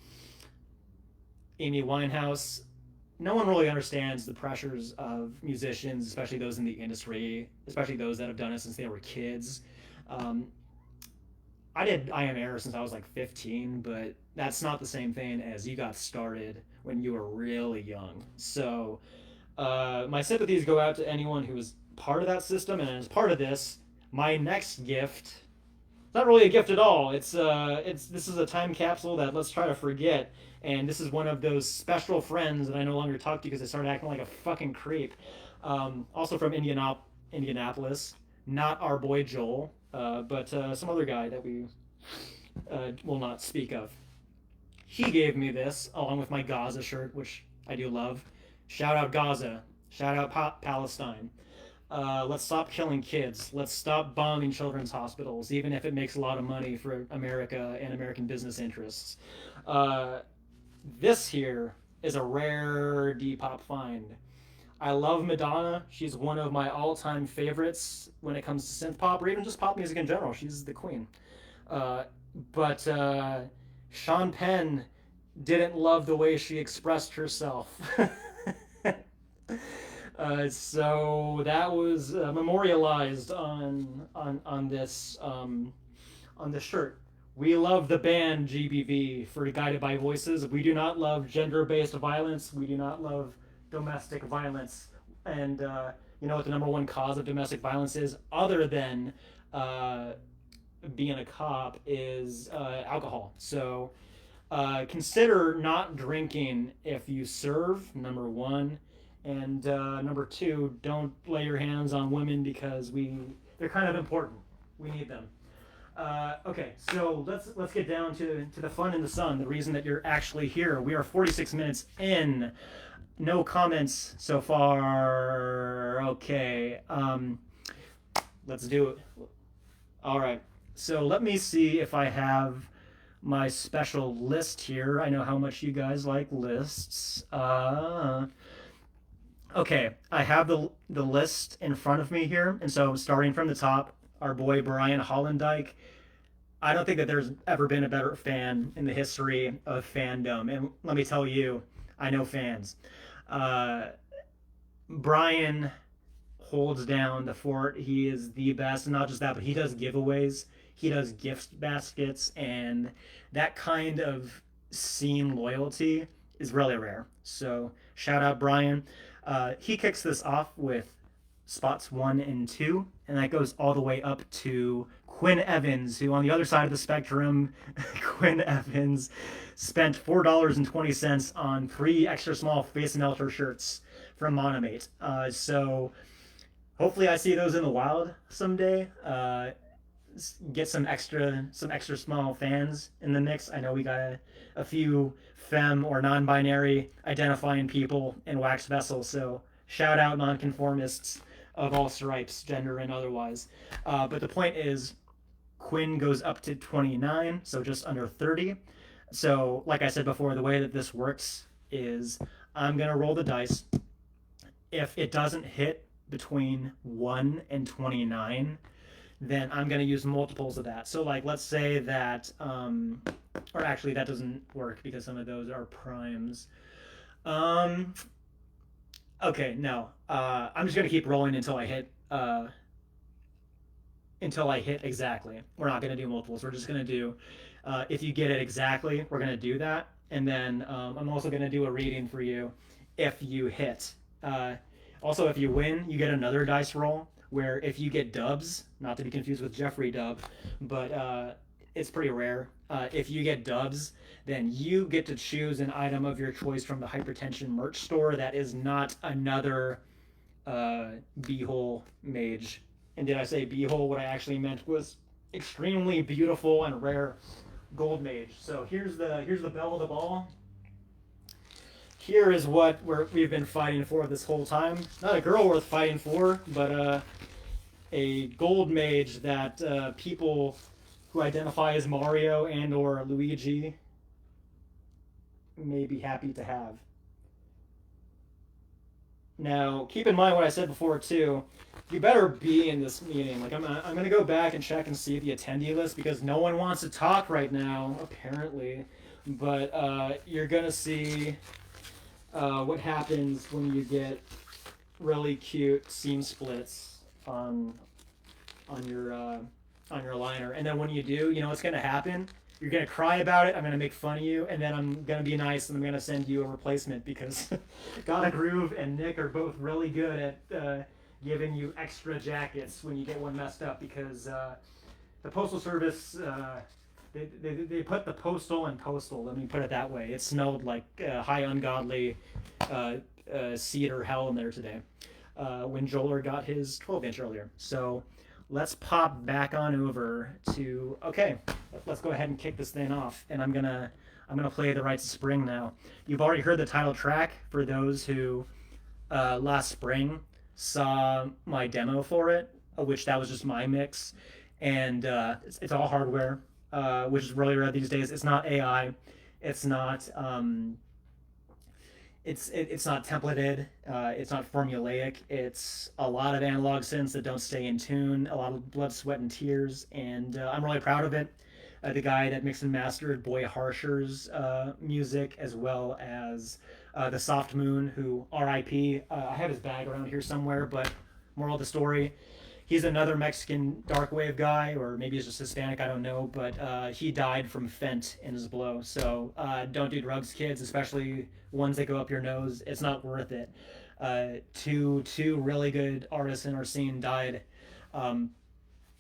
S1: Amy Winehouse. No one really understands the pressures of musicians, especially those in the industry, especially those that have done it since they were kids. Um, I did iamerror since I was like 15, but that's not the same thing as you got started when you were really young. So my sympathies go out to anyone who was part of that system, and as part of this, my next gift. It's not really a gift at all. It's this is a time capsule that let's try to forget. And this is one of those special friends that I no longer talk to because I started acting like a fucking creep. Also from Indianapolis, not our boy Joel, but some other guy that we will not speak of. He gave me this along with my Gaza shirt, which I do love. Shout out Gaza. Shout out Palestine. Let's stop killing kids. Let's stop bombing children's hospitals, even if it makes a lot of money for America and American business interests. This here is a rare Depop find. I love Madonna. She's one of my all-time favorites when it comes to synth pop or even just pop music in general. She's the queen. But Sean Penn didn't love the way she expressed herself. So that was memorialized on this shirt. We love the band GBV for Guided by Voices. We do not love gender-based violence. We do not love domestic violence. And you know what the number one cause of domestic violence is, other than being a cop, is alcohol. So consider not drinking if you serve, number one. And number two, don't lay your hands on women because they're kind of important. We need them. Okay, so let's get down to the fun in the sun. The reason that you're actually here. We are 46 minutes in. No comments so far. Okay. Let's do it. All right. So let me see if I have my special list here. I know how much you guys like lists. Okay, I have the list in front of me here, and so starting from the top, our boy Brian Hollendyke. I don't think that there's ever been a better fan in the history of fandom, and let me tell you, I know fans. Brian holds down the fort. He is the best, and not just that, but he does giveaways. He does gift baskets, and that kind of scene loyalty is really rare. So shout out Brian. He kicks this off with spots 1 and 2, and that goes all the way up to Quinn Evans, who on the other side of the spectrum, Quinn Evans spent $4.20 on 3 extra small Facemelter shirts from Monomate. So hopefully I see those in the wild someday. Get some extra small fans in the mix. I know we got a few femme or non-binary identifying people in Wax Vessel, so shout out nonconformists of all stripes, gender and otherwise. But the point is, Quinn goes up to 29, so just under 30. So like I said before, the way that this works is I'm gonna roll the dice. If it doesn't hit between 1 and 29, then I'm going to use multiples of that. So like, let's say that, or actually that doesn't work because some of those are primes. Okay, no, I'm just going to keep rolling until I hit exactly. We're not going to do multiples. We're just going to do, if you get it exactly, we're going to do that. And then I'm also going to do a reading for you if you hit. Also, if you win, you get another dice roll, where if you get dubs, not to be confused with Jeffrey Dub, but it's pretty rare. If you get dubs, then you get to choose an item of your choice from the Hypertension merch store that is not another B-hole mage. And did I say B-hole? What I actually meant was extremely beautiful and rare gold mage. So here's the belle of the ball. here is what we've been fighting for this whole time. Not a girl worth fighting for, but a gold mage that people who identify as Mario and or Luigi may be happy to have. Now, keep in mind what I said before too. You better be in this meeting. Like I'm gonna go back and check and see the attendee list because no one wants to talk right now, apparently. But you're gonna see what happens when you get really cute seam splits on your liner, and then when you do, you know what's gonna happen? You're gonna cry about it. I'm gonna make fun of you, and then I'm gonna be nice, and I'm gonna send you a replacement because Gotta Groove and Nick are both really good at giving you extra jackets when you get one messed up. Because the postal service, they put the postal in postal. Let me put it that way. It smelled like high ungodly cedar hell in there today when Joler got his 12-inch earlier. So let's pop back on over to, okay, let's go ahead and kick this thing off. And I'm gonna play The Rites of Spring now. You've already heard the title track for those who last spring saw my demo for it, which that was just my mix. And it's all hardware, which is really rare these days. It's not AI. It's not it's not templated, it's not formulaic. It's a lot of analog synths that don't stay in tune, a lot of blood, sweat, and tears, and I'm really proud of it. The guy that mixed and mastered Boy Harsher's music, as well as the Soft Moon, who R.I.P. I have his bag around here somewhere, but moral of the story, he's another Mexican dark wave guy, or maybe he's just Hispanic, I don't know, but he died from fent in his blow. So don't do drugs, kids, especially ones that go up your nose. It's not worth it. Two really good artists in our scene died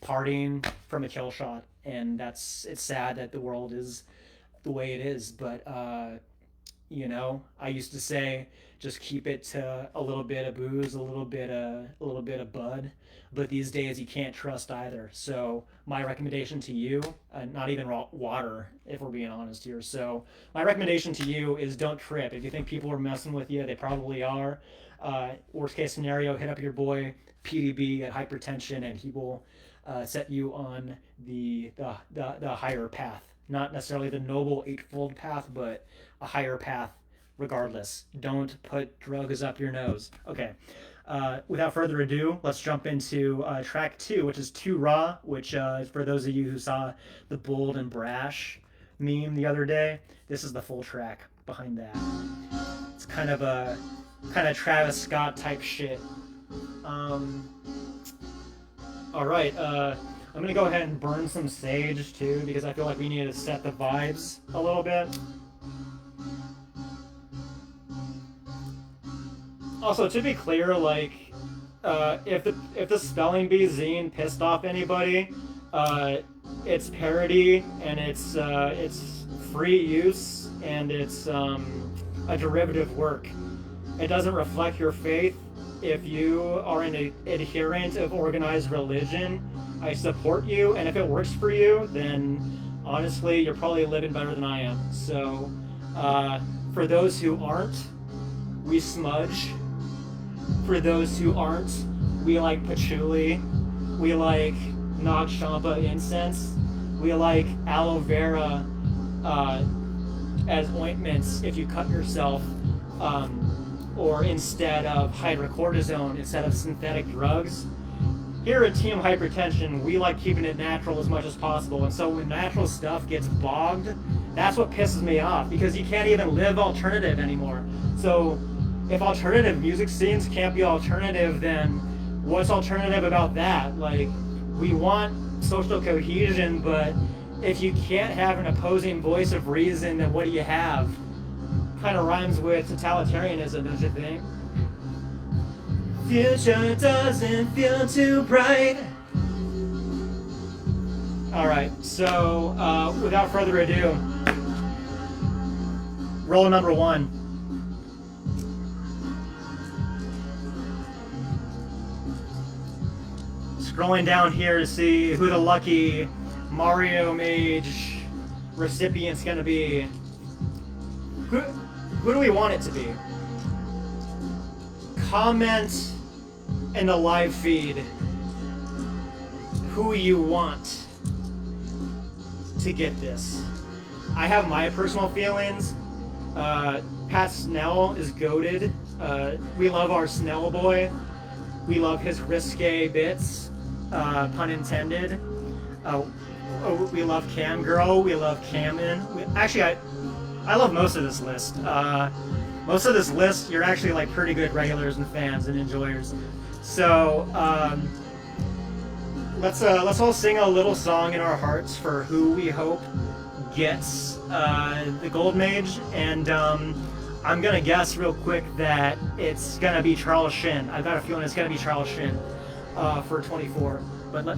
S1: partying from a kill shot, and it's sad that the world is the way it is. But you know, I used to say just keep it to a little bit of booze, a little bit of bud. But these days you can't trust either. So my recommendation to you, not even raw water, if we're being honest here. So my recommendation to you is don't trip. If you think people are messing with you, they probably are. Worst case scenario, hit up your boy PDB at Hypertension, and he will set you on the higher path. Not necessarily the noble eightfold path, but a higher path regardless. Don't put drugs up your nose. Okay. Without further ado, let's jump into track 2, which is Too Raw, which for those of you who saw the Bold and Brash meme the other day, this is the full track behind that. It's kind of Travis Scott type shit. All right, I'm gonna go ahead and burn some sage too, because I feel like we need to set the vibes a little bit. Also, to be clear, like, if the Spelling Bee zine pissed off anybody, it's parody, and it's free use, and it's a derivative work. It doesn't reflect your faith. If you are an adherent of organized religion, I support you, and if it works for you, then honestly, you're probably living better than I am. So, for those who aren't, we smudge. For those who aren't, we like patchouli, we like Nag Champa incense, we like aloe vera as ointments if you cut yourself, or instead of hydrocortisone instead of synthetic drugs. Here at Team Hypertension, we like keeping it natural as much as possible, and so when natural stuff gets bogged, that's what pisses me off, because you can't even live alternative anymore. So if alternative music scenes can't be alternative, then what's alternative about that? Like, we want social cohesion, but if you can't have an opposing voice of reason, then what do you have? Kind of rhymes with totalitarianism, don't you think? Future doesn't feel too bright. Alright, so without further ado, roll number 1. Scrolling down here to see who the lucky Mario Mage recipient's gonna be. Who do we want it to be? Comment in the live feed who you want to get this. I have my personal feelings. Pat Snell is goated. We love our Snell boy. We love his risque bits, pun intended. We love Cam Girl. We love Kamon. Actually, I love most of this list. Most of this list, you're actually like pretty good regulars and fans and enjoyers. So let's all sing a little song in our hearts for who we hope gets the Gold Mage, and I'm gonna guess real quick that it's gonna be Charles Shin. I've got a feeling it's gonna be Charles Shin for 24,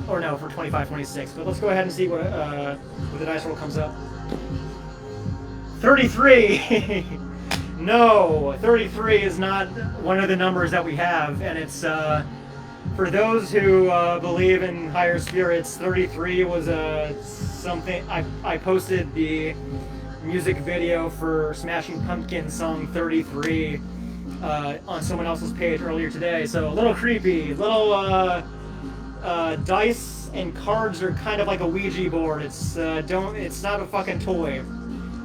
S1: or no, for 25-26. But let's go ahead and see what the dice roll comes up. 33. No, 33 is not one of the numbers that we have, and it's for those who believe in higher spirits. 33 was something I posted the music video for Smashing Pumpkins song 33 on someone else's page earlier today. So a little creepy. Little dice and cards are kind of like a Ouija board. It's not a fucking toy.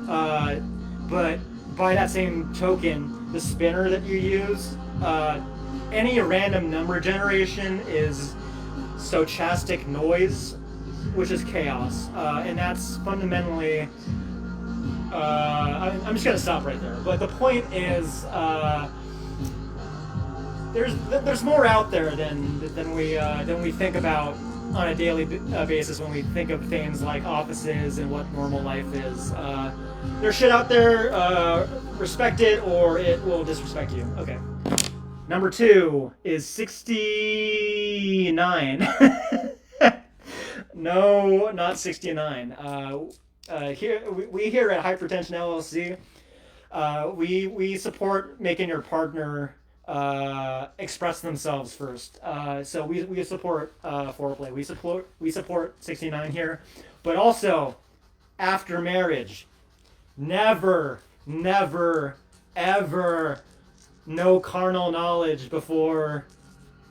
S1: But by that same token, the spinner that you use, any random number generation is stochastic noise, which is chaos, and that's fundamentally. I'm just gonna stop right there. But the point is, there's more out there than we think about on a daily basis when we think of things like offices and what normal life is. There's shit out there. Respect it, or it will disrespect you. Okay. Number 2 is 69. No, not 69. We here at Hypertension LLC, we support making your partner express themselves first. So we support foreplay. We support 69 here, but also after marriage, never, ever, no carnal knowledge before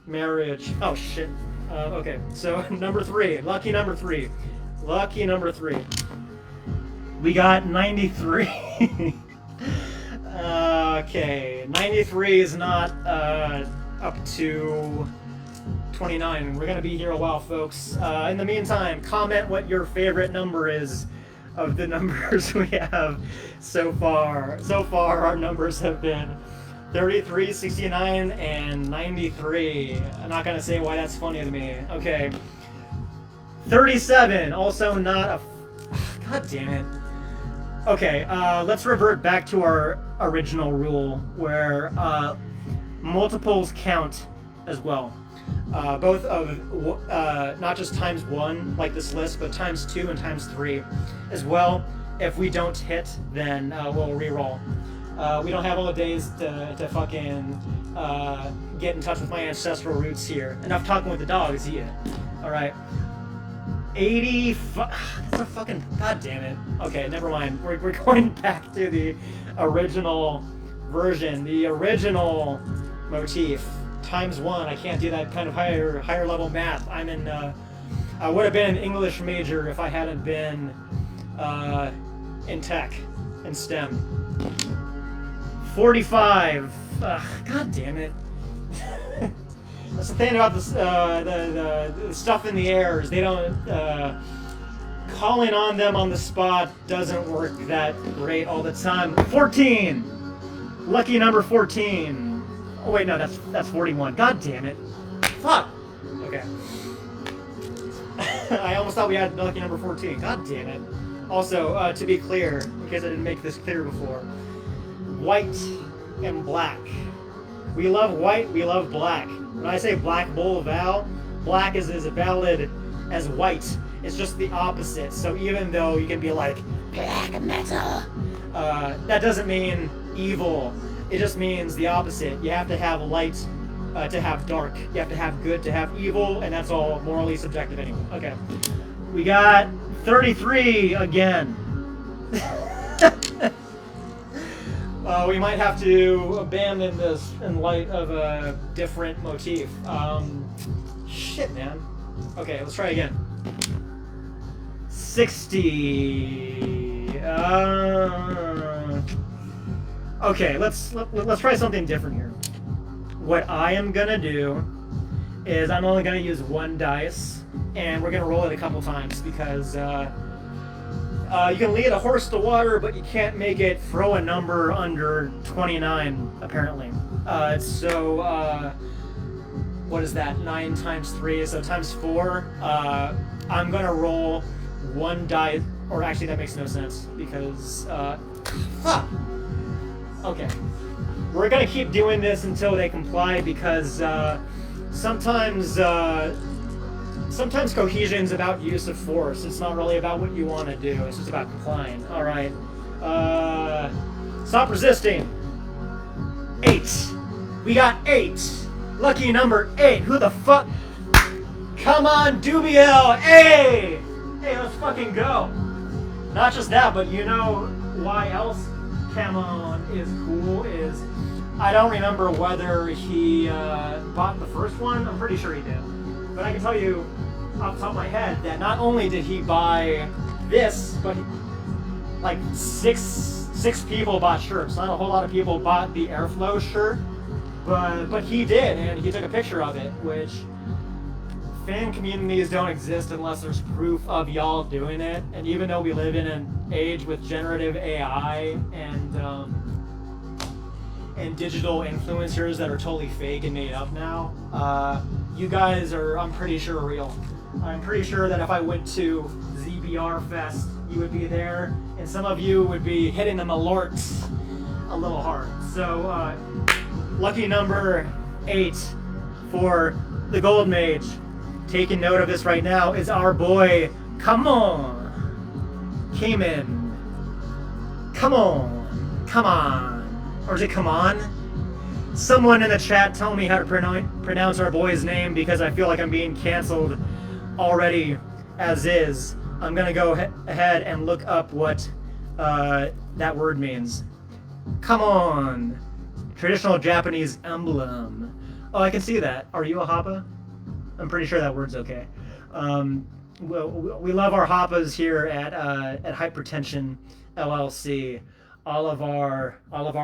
S1: marriage. Oh shit. Okay, so number 3, lucky number 3. We got 93. Okay, 93 is not up to 29. We're gonna be here a while, folks. In the meantime, comment what your favorite number is of the numbers we have so far. So far, our numbers have been 33, 69, and 93. I'm not gonna say why that's funny to me. Okay. 37, also not a... God damn it. Okay, let's revert back to our original rule where multiples count as well. Both of, not just times 1 like this list, but times 2 and times 3 as well. If we don't hit, then we'll re-roll. We don't have all the days to fucking get in touch with my ancestral roots here. Enough talking with the dogs, yeah. Alright. 85. That's a fucking. God damn it. Okay, never mind. We're going back to the original version, the original motif. Times 1. I can't do that kind of higher level math. I'm in. I would have been an English major if I hadn't been in tech and STEM. 45. God damn it. That's the thing about this, the stuff in the air is they don't, calling on them on the spot doesn't work that great all the time. 14! Lucky number 14. Oh wait, no, that's 41. God damn it. Fuck! Okay. I almost thought we had lucky number 14. God damn it. Also, to be clear, in case I didn't make this clear before, white and black. We love white, we love black. When I say black bull Val, black is as valid as white. It's just the opposite. So even though you can be like, black metal, that doesn't mean evil. It just means the opposite. You have to have light to have dark. You have to have good to have evil, and that's all morally subjective anyway. Okay. We got 33 again. We might have to abandon this in light of a different motif. Shit, man. Okay, let's try again. 60. Okay, let's try something different here. What I am gonna do is I'm only gonna use one dice, and we're gonna roll it a couple times because you can lead a horse to water, but you can't make it throw a number under 29, apparently. What is that? 9 times 3, so times 4. I'm gonna roll one die, or actually that makes no sense because, fuck! Okay. We're gonna keep doing this until they comply because sometimes cohesion's about use of force. It's not really about what you want to do. It's just about complying. All right. Stop resisting. 8. We got 8. Lucky number 8. Who the fuck? Kamon Dubiel. Hey! Hey, let's fucking go. Not just that, but you know why else Kamon is cool is I don't remember whether he bought the first one. I'm pretty sure he did. But I can tell you off the top of my head that not only did he buy this, but like six people bought shirts. Not a whole lot of people bought the Airflow shirt, but he did, and he took a picture of it, which fan communities don't exist unless there's proof of y'all doing it. And even though we live in an age with generative AI and digital influencers that are totally fake and made up now, you guys are, I'm pretty sure, real. I'm pretty sure that if I went to ZBR Fest, you would be there, and some of you would be hitting them alerts a little hard. So, lucky number 8 for the Gold Mage, taking note of this right now, is our boy, Kamon. Come on. Or is it come on? Someone in the chat tell me how to pronounce our boy's name because I feel like I'm being canceled already as is. I'm gonna go ahead and look up what that word means. Come on. Traditional Japanese emblem. Oh, I can see that. Are you a Happa? I'm pretty sure that word's okay. Well, we love our Happas here at Hypertension LLC. All of our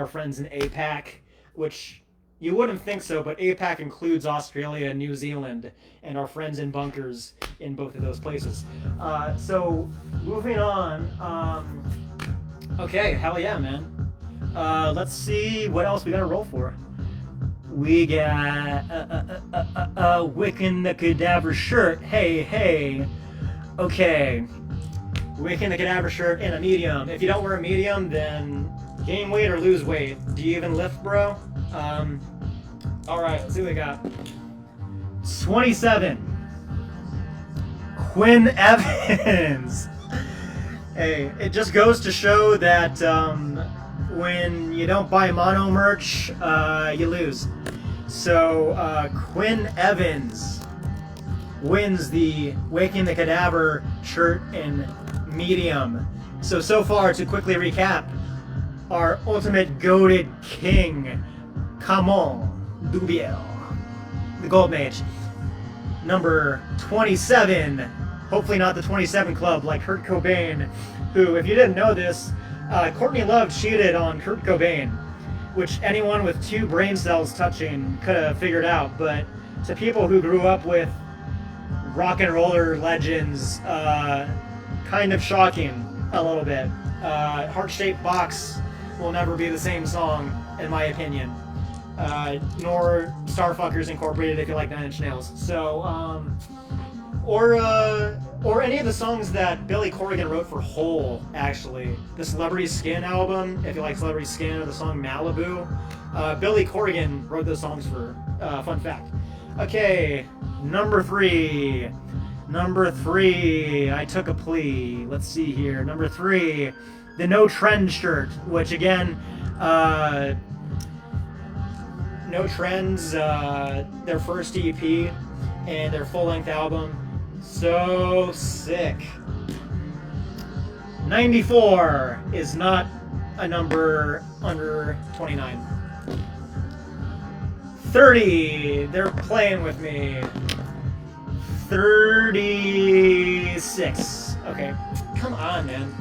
S1: friends in APAC, which you wouldn't think so, but APAC includes Australia and New Zealand, and our friends in bunkers in both of those places. So moving on. Okay, hell yeah, man. Let's see what else we gotta roll for. We got Wiccan the Cadaver shirt. Hey. Okay. Wiccan the Cadaver shirt in a medium. If you don't wear a medium, then gain weight or lose weight. Do you even lift, bro? Alright, let's see what we got. 27. Quinn Evans. Hey, it just goes to show that when you don't buy mono merch, you lose. So, Quinn Evans wins the Waking the Cadaver shirt in medium. So far, to quickly recap, our ultimate goated king, Kamon Dubiel, the Gold Mage. Number 27, hopefully not the 27 Club like Kurt Cobain, who, if you didn't know this, Courtney Love cheated on Kurt Cobain, which anyone with 2 brain cells touching could have figured out, but to people who grew up with rock and roller legends, kind of shocking a little bit. Heart-Shaped Box will never be the same song, in my opinion. Nor Starfuckers Incorporated if you like 9 Inch Nails. So, or any of the songs that Billy Corrigan wrote for Hole, actually. The Celebrity Skin album, if you like Celebrity Skin, or the song Malibu. Billy Corrigan wrote those songs for, fun fact. Okay, number 3. Number 3, I took a plea. Let's see here. Number 3, the No Trend shirt, which again, No Trends, their first EP and their full-length album. So sick. 94 is not a number under 29. 30. They're playing with me. 36. Okay. Come on, man.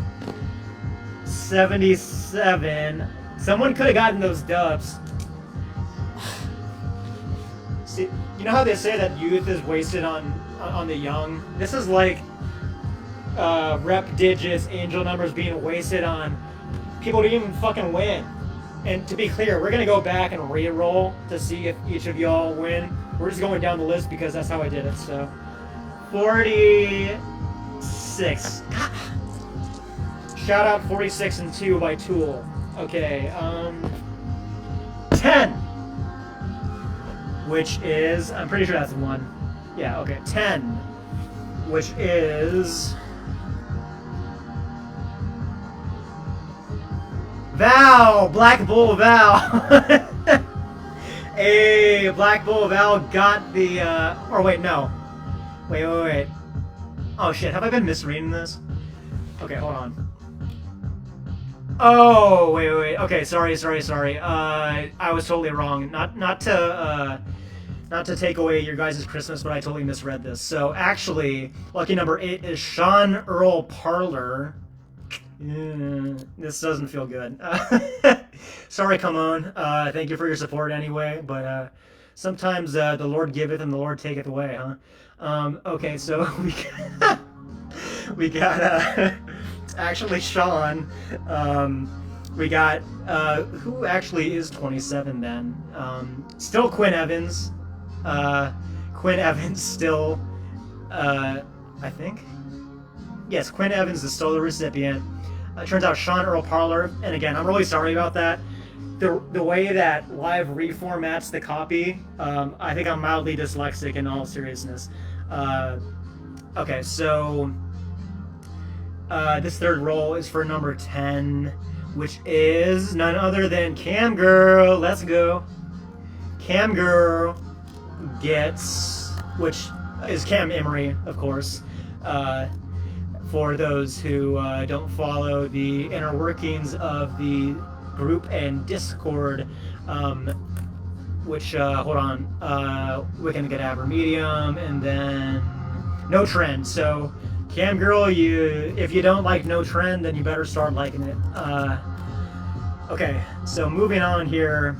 S1: 77. Someone could have gotten those dubs. See, you know how they say that youth is wasted on the young? This is like rep digits, angel numbers being wasted on people who didn't even fucking win. And to be clear, we're gonna go back and re-roll to see if each of y'all win. We're just going down the list because that's how I did it. So 46. Shout out 46 and 2 by Tool. Okay, 10. Which is, I'm pretty sure that's 1. Yeah, okay, 10. Which is Val! Black Bull Val! Hey, Black Bull Val got the, or wait, no. Wait. Oh shit, have I been misreading this? Okay, hold on. Oh, wait. Okay, sorry. I was totally wrong. Not to take away your guys' Christmas, but I totally misread this. So actually, lucky number 8 is Shawn Earl-Parler. This doesn't feel good. Sorry, Kamon. Thank you for your support anyway, but sometimes the Lord giveth and the Lord taketh away, huh? Okay, so we got actually Shawn. We got who actually is 27 then? Still Quinn Evans. Quinn Evans still, I think. Yes, Quinn Evans is still the recipient. Turns out Shawn Earl-Parler, and again, I'm really sorry about that. The way that Live reformats the copy, I think I'm mildly dyslexic in all seriousness. Okay, so this third roll is for number 10, which is none other than Cam Girl. Let's go. Cam Girl gets, which is Cam Emery, of course. For those who don't follow the inner workings of the group and Discord, which, hold on, we can get Aber Medium, and then No Trend. So, Cam Girl, if you don't like No Trend, then you better start liking it. Okay, so moving on here.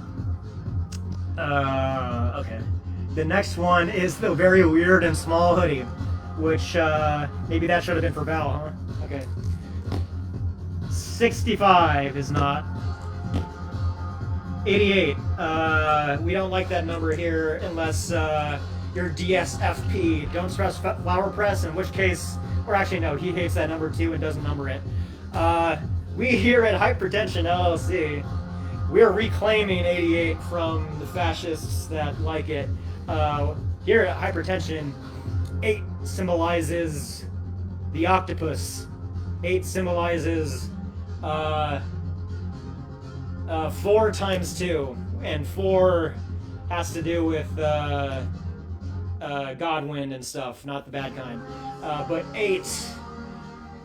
S1: Okay. The next one is the very weird and small hoodie, which, maybe that should have been for Val, huh? Okay. 65 is not. 88. We don't like that number here unless you're DSFP. Don't stress flower press, in which case, or actually no, he hates that number too and doesn't number it. We here at Hypertension LLC, we're reclaiming 88 from the fascists that like it. Here at Hypertension, 8 symbolizes the octopus. 8 symbolizes 4 times 2, and 4 has to do with Godwin and stuff, not the bad kind. But 8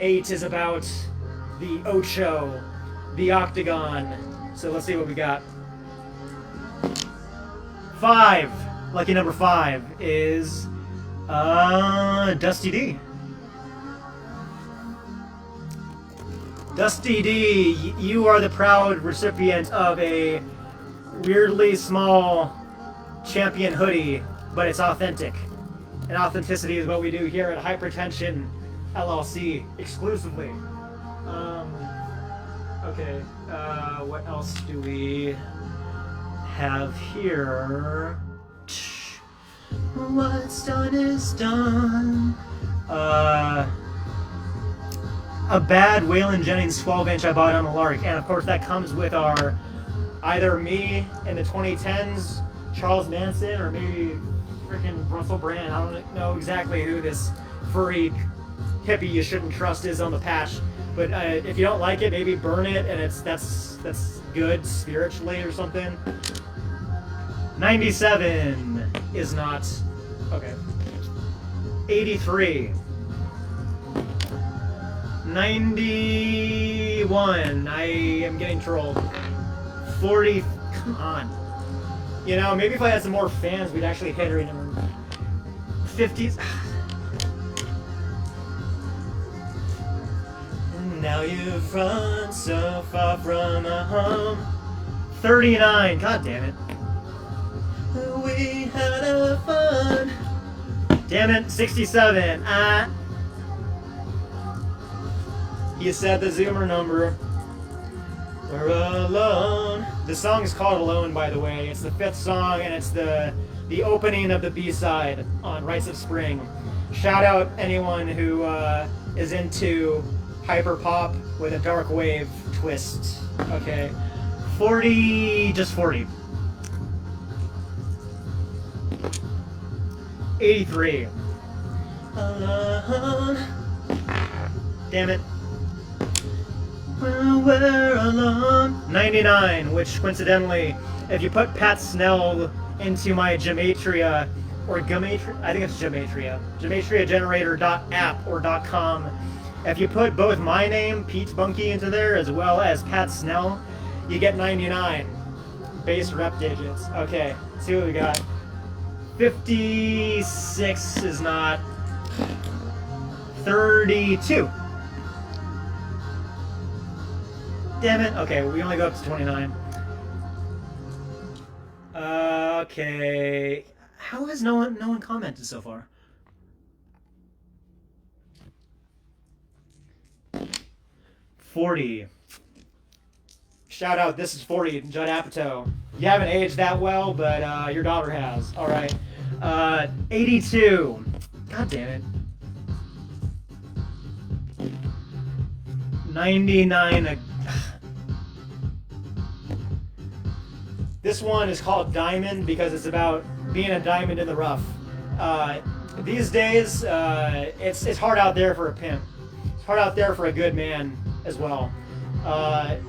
S1: is about the Ocho, the octagon. So let's see what we got. 5. Lucky number 5 is Dusty D. Dusty D, you are the proud recipient of a weirdly small champion hoodie, but it's authentic. And authenticity is what we do here at Hypertension LLC exclusively. Okay, what else do we have here? What's done is done. A bad Waylon Jennings 12-inch I bought on a lark, and of course that comes with our either me in the 2010s, Charles Manson, or maybe freaking Russell Brand. I don't know exactly who this furry hippie you shouldn't trust is on the patch, but if you don't like it, maybe burn it, and that's good spiritually or something. 97 is not okay. 83. 91. I am getting trolled. 40. Come on. You know, maybe if I had some more fans, we'd actually hit her in 50s. Now you've run so far from home. 39. God damn it. We had a fun. Damn it. 67. You said the Zoomer number. We're alone. The song is called Alone, by the way. It's the 5th song, and it's the opening of the B-side on Rites of Spring. Shout out anyone who is into hyper pop with a dark wave twist. Okay. 40, just 40. 83. Alone. Damn it. We're alone. 99, which coincidentally, if you put Pat Snell into my gematria, or gematria, I think it's gematria, gematriagenerator.app or .com, if you put both my name, Pete Bunky, into there, as well as Pat Snell, you get 99 base rep digits. Okay, let's see what we got. 56 is not. 32. Damn it. Okay, we only go up to 29. Okay. How has no one commented so far? 40. Shout out, this is 40, Judd Apatow. You haven't aged that well, but your daughter has. All right. 82. God damn it. 99. This one is called Diamond because it's about being a diamond in the rough. These days, it's hard out there for a pimp. It's hard out there for a good man as well.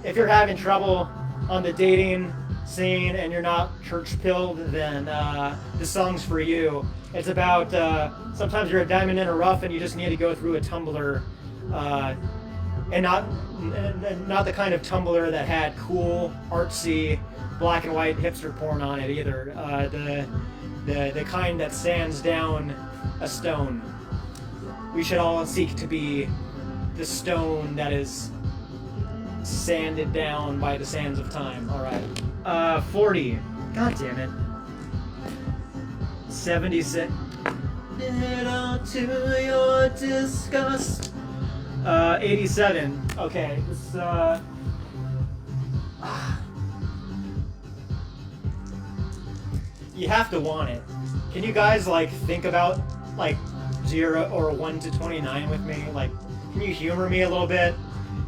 S1: If you're having trouble on the dating scene and you're not church-pilled, then this song's for you. It's about sometimes you're a diamond in a rough and you just need to go through a Tumblr, and not the kind of Tumblr that had cool, artsy, black and white hipster porn on it either. The kind that sands down a stone. We should all seek to be the stone that is sanded down by the sands of time. All right. 40. God damn it. 76. To your disgust. 87. Okay. This, you have to want it. Can you guys like think about like 0 or 1 to 29 with me? Like, can you humor me a little bit?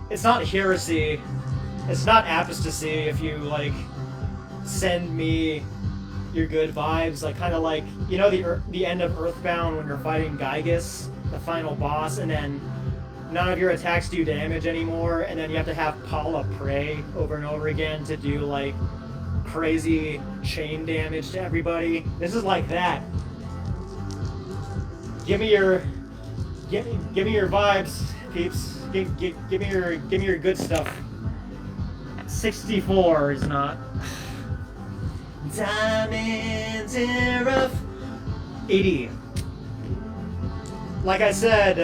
S1: It's not heresy. It's not apostasy if you like send me your good vibes, like kind of like, you know, the end of Earthbound when you're fighting Gygus, the final boss, and then none of your attacks do damage anymore, and then you have to have Paula pray over and over again to do like crazy chain damage to everybody. This is like that. Give me your vibes, peeps. Give me your good stuff. 64 is not. Diamonds in rough. 80. Like I said,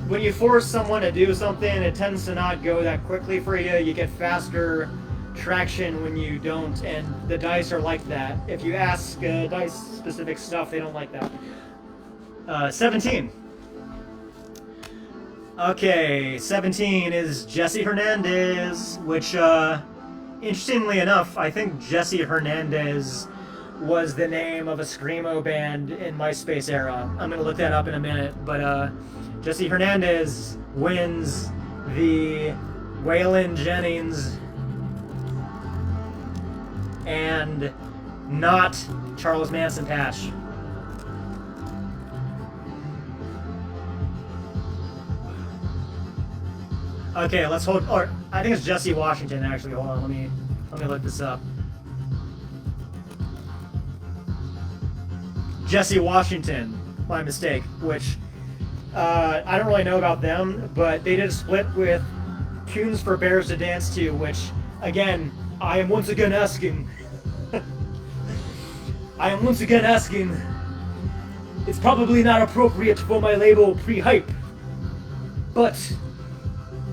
S1: when you force someone to do something, it tends to not go that quickly for you. You get faster traction when you don't, and the dice are like that. If you ask dice specific stuff, they don't like that. 17. Okay, 17 is Jesse Hernandez, which, interestingly enough, I think Jesse Hernandez was the name of a screamo band in MySpace era. I'm gonna look that up in a minute, but Jesse Hernandez wins the Waylon Jennings and not Charles Manson patch. Okay, let's hold. Or I think it's Jesse Washington. Actually, hold on. Let me look this up. Jesse Washington, my mistake. Which I don't really know about them, but they did a split with Tunes for Bears to Dance to, which again, I am once again asking. I am once again asking. It's probably not appropriate for my label pre-hype, but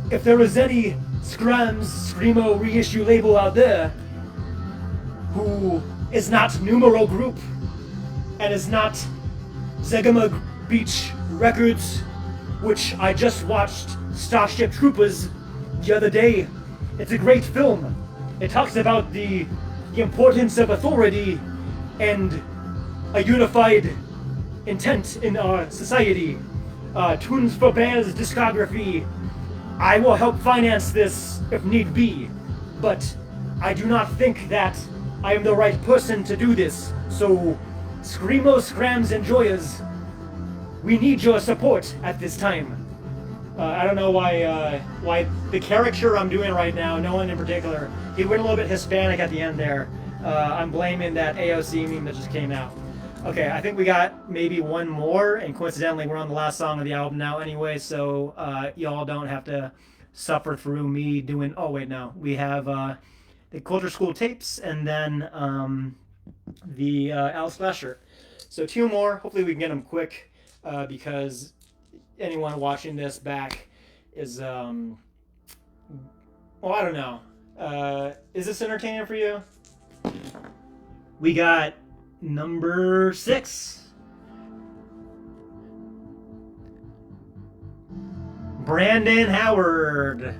S1: if there is any Screamo reissue label out there who is not Numero Group and is not Zegama Beach Records, which I just watched Starship Troopers the other day. It's a great film. It talks about the importance of authority and a unified intent in our society. Tunes for Bears discography. I will help finance this if need be, but I do not think that I am the right person to do this. So, Screamo, Scrams, and Joyas, we need your support at this time. I don't know why the caricature I'm doing right now, no one in particular, he went a little bit Hispanic at the end there. I'm blaming that AOC meme that just came out. Okay, I think we got maybe one more, and coincidentally we're on the last song of the album now anyway, so y'all don't have to suffer through me doing, oh wait, no. We have the Culture School tapes, and then the Alice Flasher. So 2 more, hopefully we can get them quick, because anyone watching this back is, well, I don't know. Is this entertaining for you? We got number 6. Brandon Howard,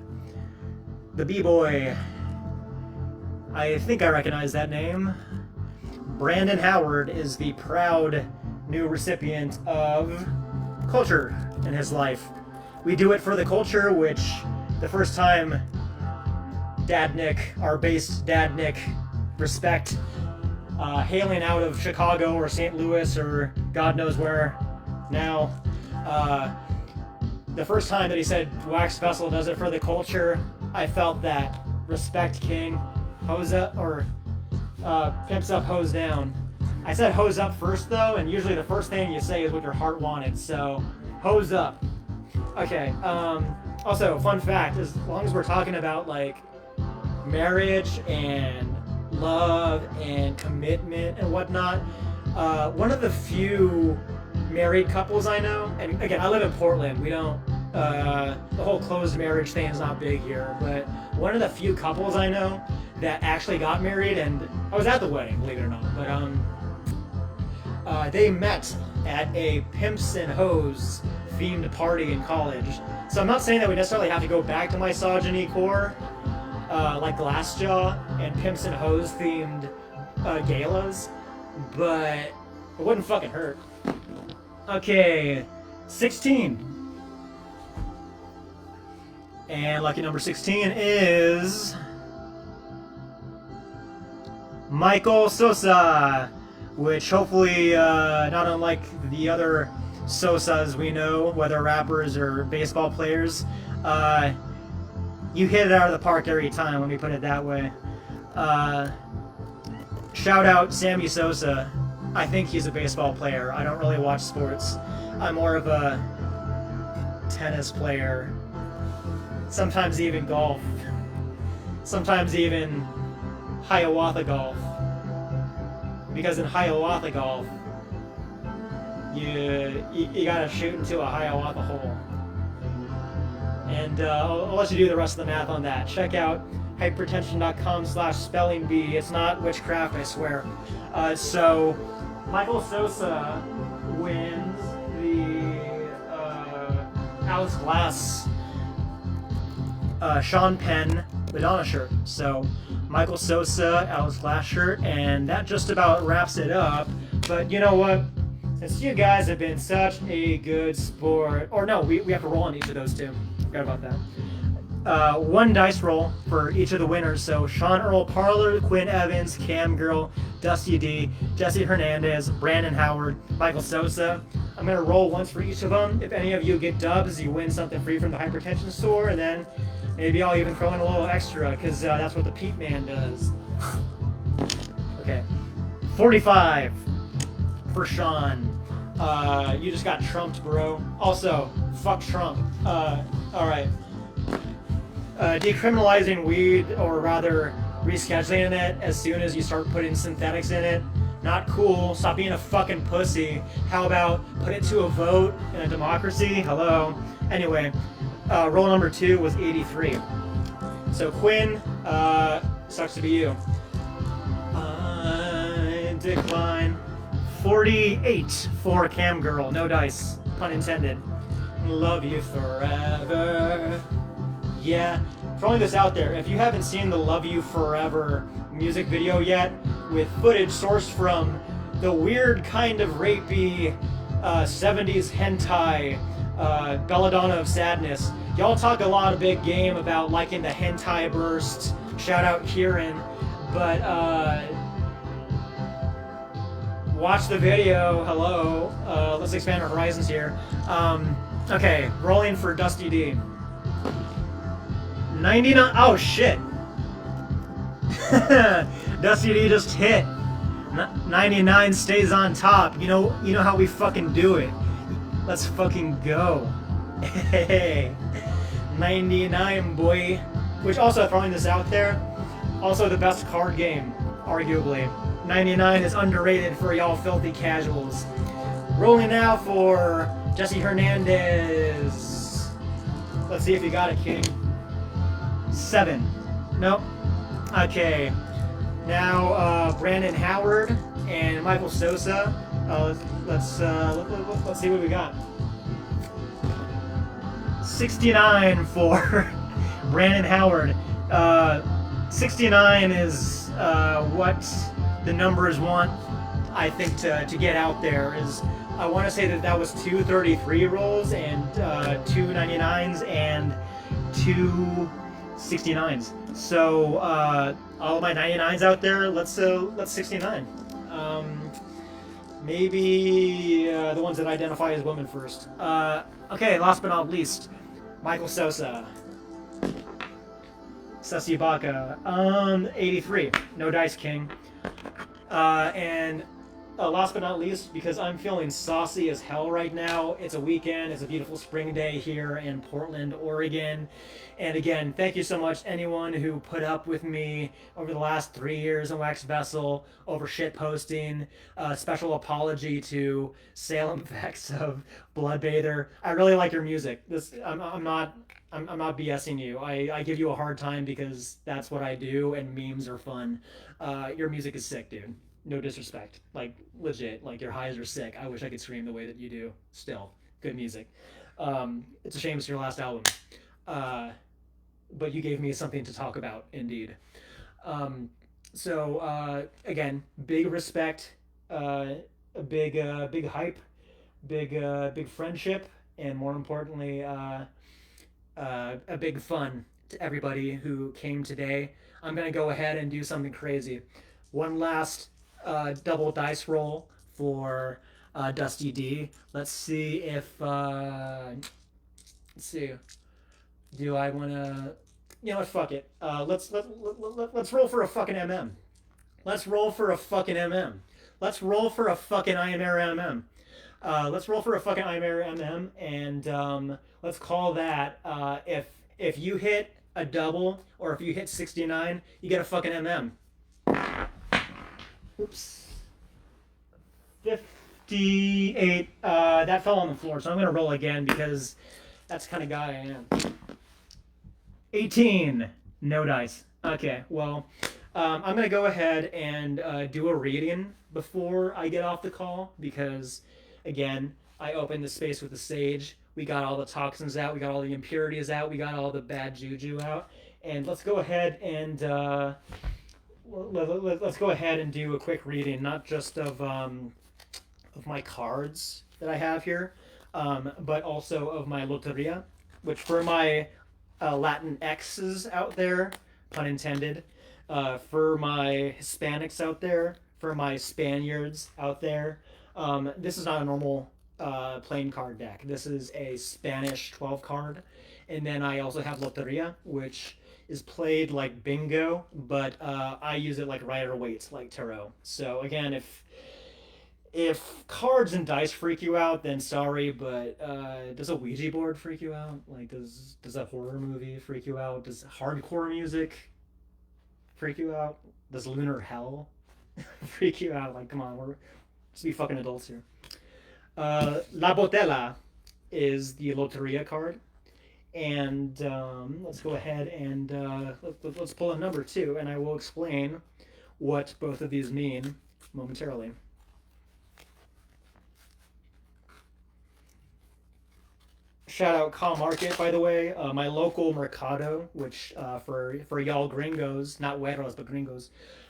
S1: the B-boy. I think I recognize that name. Brandon Howard is the proud new recipient of Culture in his life. We do it for the culture, which the first time Dad Nick, our bass Dad Nick, respect, hailing out of Chicago or St. Louis or God knows where now. The first time that he said Wax Vessel does it for the culture, I felt that respect king, hose up, or pimps up, hose down. I said hose up first though, and usually the first thing you say is what your heart wanted, so hose up. Okay, also, fun fact, as long as we're talking about like marriage and love and commitment and whatnot, one of the few married couples I know, and again, I live in Portland, we don't, the whole closed marriage thing is not big here, but one of the few couples I know that actually got married, and I was at the wedding, believe it or not, but they met at a Pimps and Hoes themed party in college. So I'm not saying that we necessarily have to go back to misogyny core, like Glassjaw and Pimps and Hoes themed galas, but it wouldn't fucking hurt. Okay, 16. And lucky number 16 is Michael Sosa, which hopefully, not unlike the other Sosas we know, whether rappers or baseball players, you hit it out of the park every time, let me put it that way. Shout out Sammy Sosa. I think he's a baseball player. I don't really watch sports. I'm more of a tennis player. Sometimes even golf. Sometimes even Hiawatha golf. Because in Hiawatha golf, you gotta shoot into a Hiawatha hole. And I'll let you do the rest of the math on that. Check out hypertension.com/spellingbee. It's not witchcraft, I swear. So Michael Sosa wins the Alice Glass Sean Penn Madonna shirt. So Michael Sosa, Alice Glass shirt, and that just about wraps it up. But you know what? Since you guys have been such a good sport, or no, we have to roll on each of those two. Forgot about that. 1 dice roll for each of the winners. So Shawn Earl-Parler, Quinn Evans, Cam Girl, Dusty D, Jesse Hernandez, Brandon Howard, Michael Sosa. I'm gonna roll once for each of them. If any of you get dubs, you win something free from the Hypertension store, and then maybe I'll even throw in a little extra, because that's what the Pete Man does. Okay, 45 for Shawn. You just got trumped, bro. Also, fuck Trump. Alright. decriminalizing weed, or rather rescheduling it as soon as you start putting synthetics in it, not cool. Stop being a fucking pussy. How about put it to a vote in a democracy? Hello. Anyway, roll number 2 was 83. So Quinn, sucks to be you. I decline. 48 for Cam Girl. No dice. Pun intended. Love you forever. Yeah. Throwing this out there, if you haven't seen the Love You Forever music video yet, with footage sourced from the weird kind of rapey 70s hentai belladonna of sadness, y'all talk a lot of big game about liking the hentai burst. Shout out Kieran. But watch the video. Hello. Let's expand our horizons here. Okay, rolling for Dusty D. 99. Oh shit. Dusty D just hit. 99 stays on top. You know how we fucking do it. Let's fucking go. Hey. 99, boy. Which, also, throwing this out there, also the best card game, arguably. 99 is underrated for y'all filthy casuals. Rolling now for Jesse Hernandez. Let's see if you got it, King. 7. Nope. Okay. Now Brandon Howard and Michael Sosa. Let's see what we got. 69 for Brandon Howard. 69 is what the numbers want, I think, to get out there. Is I want to say that was 233 rolls and 299s and 269s. So all of my 99s out there, let's 69. Maybe the ones that identify as women first. Okay, last but not least, Michael Sosa. Sesi Ibaka. 83. No dice, King. And last but not least, because I'm feeling saucy as hell right now, it's a weekend, it's a beautiful spring day here in Portland, Oregon. And again, thank you so much anyone who put up with me over the last 3 years in Wax Vessel over shit posting. Special apology to Salem Vex of Bloodbather. I really like your music. I'm not BSing you. I give you a hard time because that's what I do, and memes are fun. Your music is sick, dude. No disrespect. Like, legit. Like, your highs are sick. I wish I could scream the way that you do. Still. Good music. It's a shame it's your last album. But you gave me something to talk about, indeed. So, again, big respect, a big hype, big friendship, and more importantly, a big fun to everybody who came today. I'm going to go ahead and do something crazy. One last double dice roll for Dusty D. Let's see if... let's see. Do I want to... You know what? Fuck it. Let's roll for a fucking MM. Let's roll for a fucking MM. Let's roll for a fucking iamerror MM. Let's roll for a fucking iamerror MM, and let's call that if you hit a double or if you hit 69, you get a fucking MM. Oops. 58. That fell on the floor, so I'm gonna roll again because that's the kind of guy I am. 18. No dice. Okay, well, I'm going to go ahead and do a reading before I get off the call because, again, I opened the space with the sage. We got all the toxins out. We got all the impurities out. We got all the bad juju out. And let's go ahead and let's go ahead and do a quick reading, not just of my cards that I have here, but also of my loteria, which for my Latin X's out there, pun intended, for my Hispanics out there, for my Spaniards out there, this is not a normal playing card deck. This is a Spanish 12 card, and then I also have Loteria, which is played like bingo, but I use it like Rider Waite, like tarot. So again, If cards and dice freak you out, then sorry, but does a Ouija board freak you out? Like, does a horror movie freak you out? Does hardcore music freak you out? Does lunar hell freak you out? Like, come on, let's be fucking adults here. La Botella is the Loteria card. And let's go ahead and let's pull a number 2, and I will explain what both of these mean momentarily. Shout out Cal Market, by the way, my local mercado, which for y'all gringos, not güeros, but gringos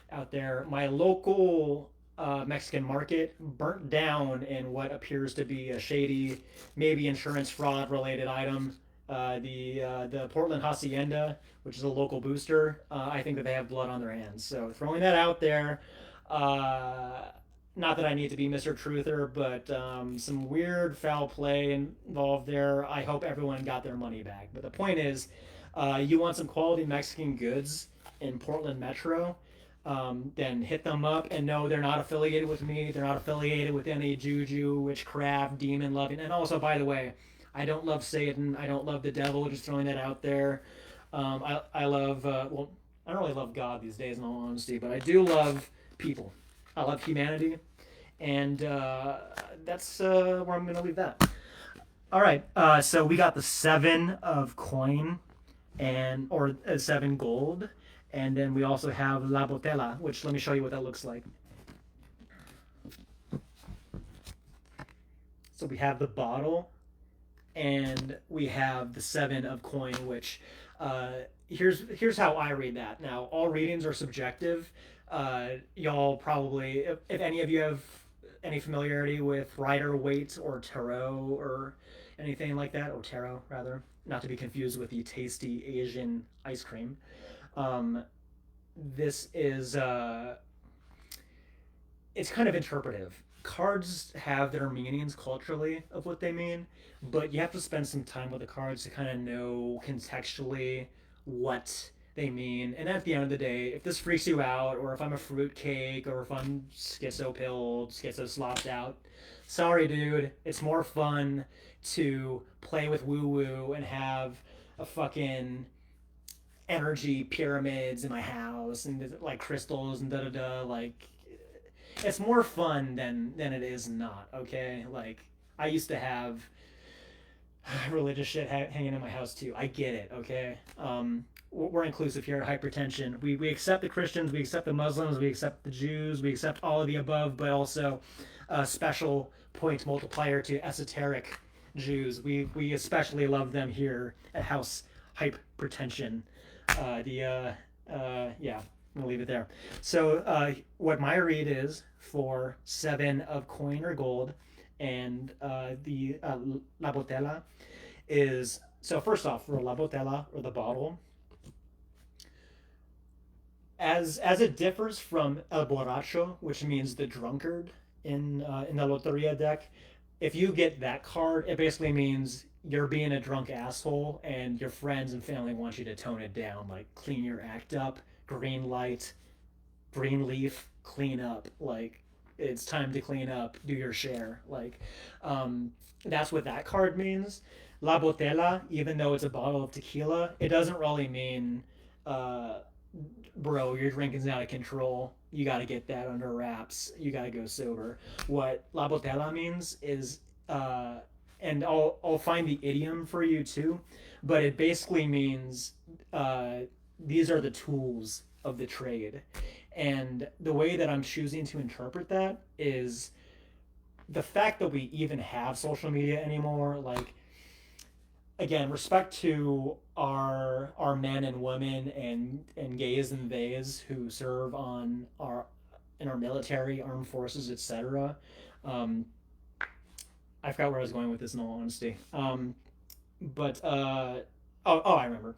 S1: out there, my local Mexican market burnt down in what appears to be a shady, maybe insurance fraud related item. The Portland Hacienda, which is a local booster, I think that they have blood on their hands. So throwing that out there. Not that I need to be Mr. Truther, but some weird foul play involved there. I hope everyone got their money back. But the point is, you want some quality Mexican goods in Portland Metro, then hit them up. And no, they're not affiliated with me. They're not affiliated with any juju, witchcraft, demon loving. And also, by the way, I don't love Satan. I don't love the devil. Just throwing that out there. I love, well, I don't really love God these days, in all honesty, but I do love people. I love humanity, and that's where I'm going to leave that. All right, so we got the 7 of coin, or 7 gold, and then we also have La Botella, which let me show you what that looks like. So we have the bottle, and we have the 7 of coin, which here's how I read that. Now, all readings are subjective. Y'all probably, if any of you have any familiarity with Rider-Waite or Tarot or anything like that, or Tarot rather, not to be confused with the tasty Asian ice cream. This is it's kind of interpretive. Cards have their meanings culturally of what they mean, but you have to spend some time with the cards to kind of know contextually what they mean. And at the end of the day, if this freaks you out, or if I'm a fruitcake, or if I'm schizo-pilled, schizo-slopped out, sorry, dude. It's more fun to play with woo-woo and have a fucking energy pyramids in my house and like crystals and da-da-da. Like, it's more fun than it is not, okay? Like, I used to have religious shit hanging in my house too. I get it, okay? We're inclusive here at Hypertension. We accept the Christians, we accept the Muslims, we accept the Jews, we accept all of the above, but also a special point multiplier to esoteric Jews. We especially love them here at House Hypertension. Yeah, we'll leave it there. So what my read is for 7 of coin or gold, and the La Botella is, so first off, for La Botella, or the bottle, as it differs from El Borracho, which means the drunkard in the Loteria deck, if you get that card, it basically means you're being a drunk asshole and your friends and family want you to tone it down, like clean your act up, green light, green leaf, clean up. Like, it's time to clean up, do your share. Like, that's what that card means. La Botella, even though it's a bottle of tequila, it doesn't really mean, bro, your drinking's out of control. You got to get that under wraps. You got to go sober. What La Botella means is, and I'll find the idiom for you too, but it basically means these are the tools of the trade. And the way that I'm choosing to interpret that is the fact that we even have social media anymore. Like, again, respect to our men and women and gays and theys who serve in our military, armed forces, etc. I forgot where I was going with this, in all honesty. I remember.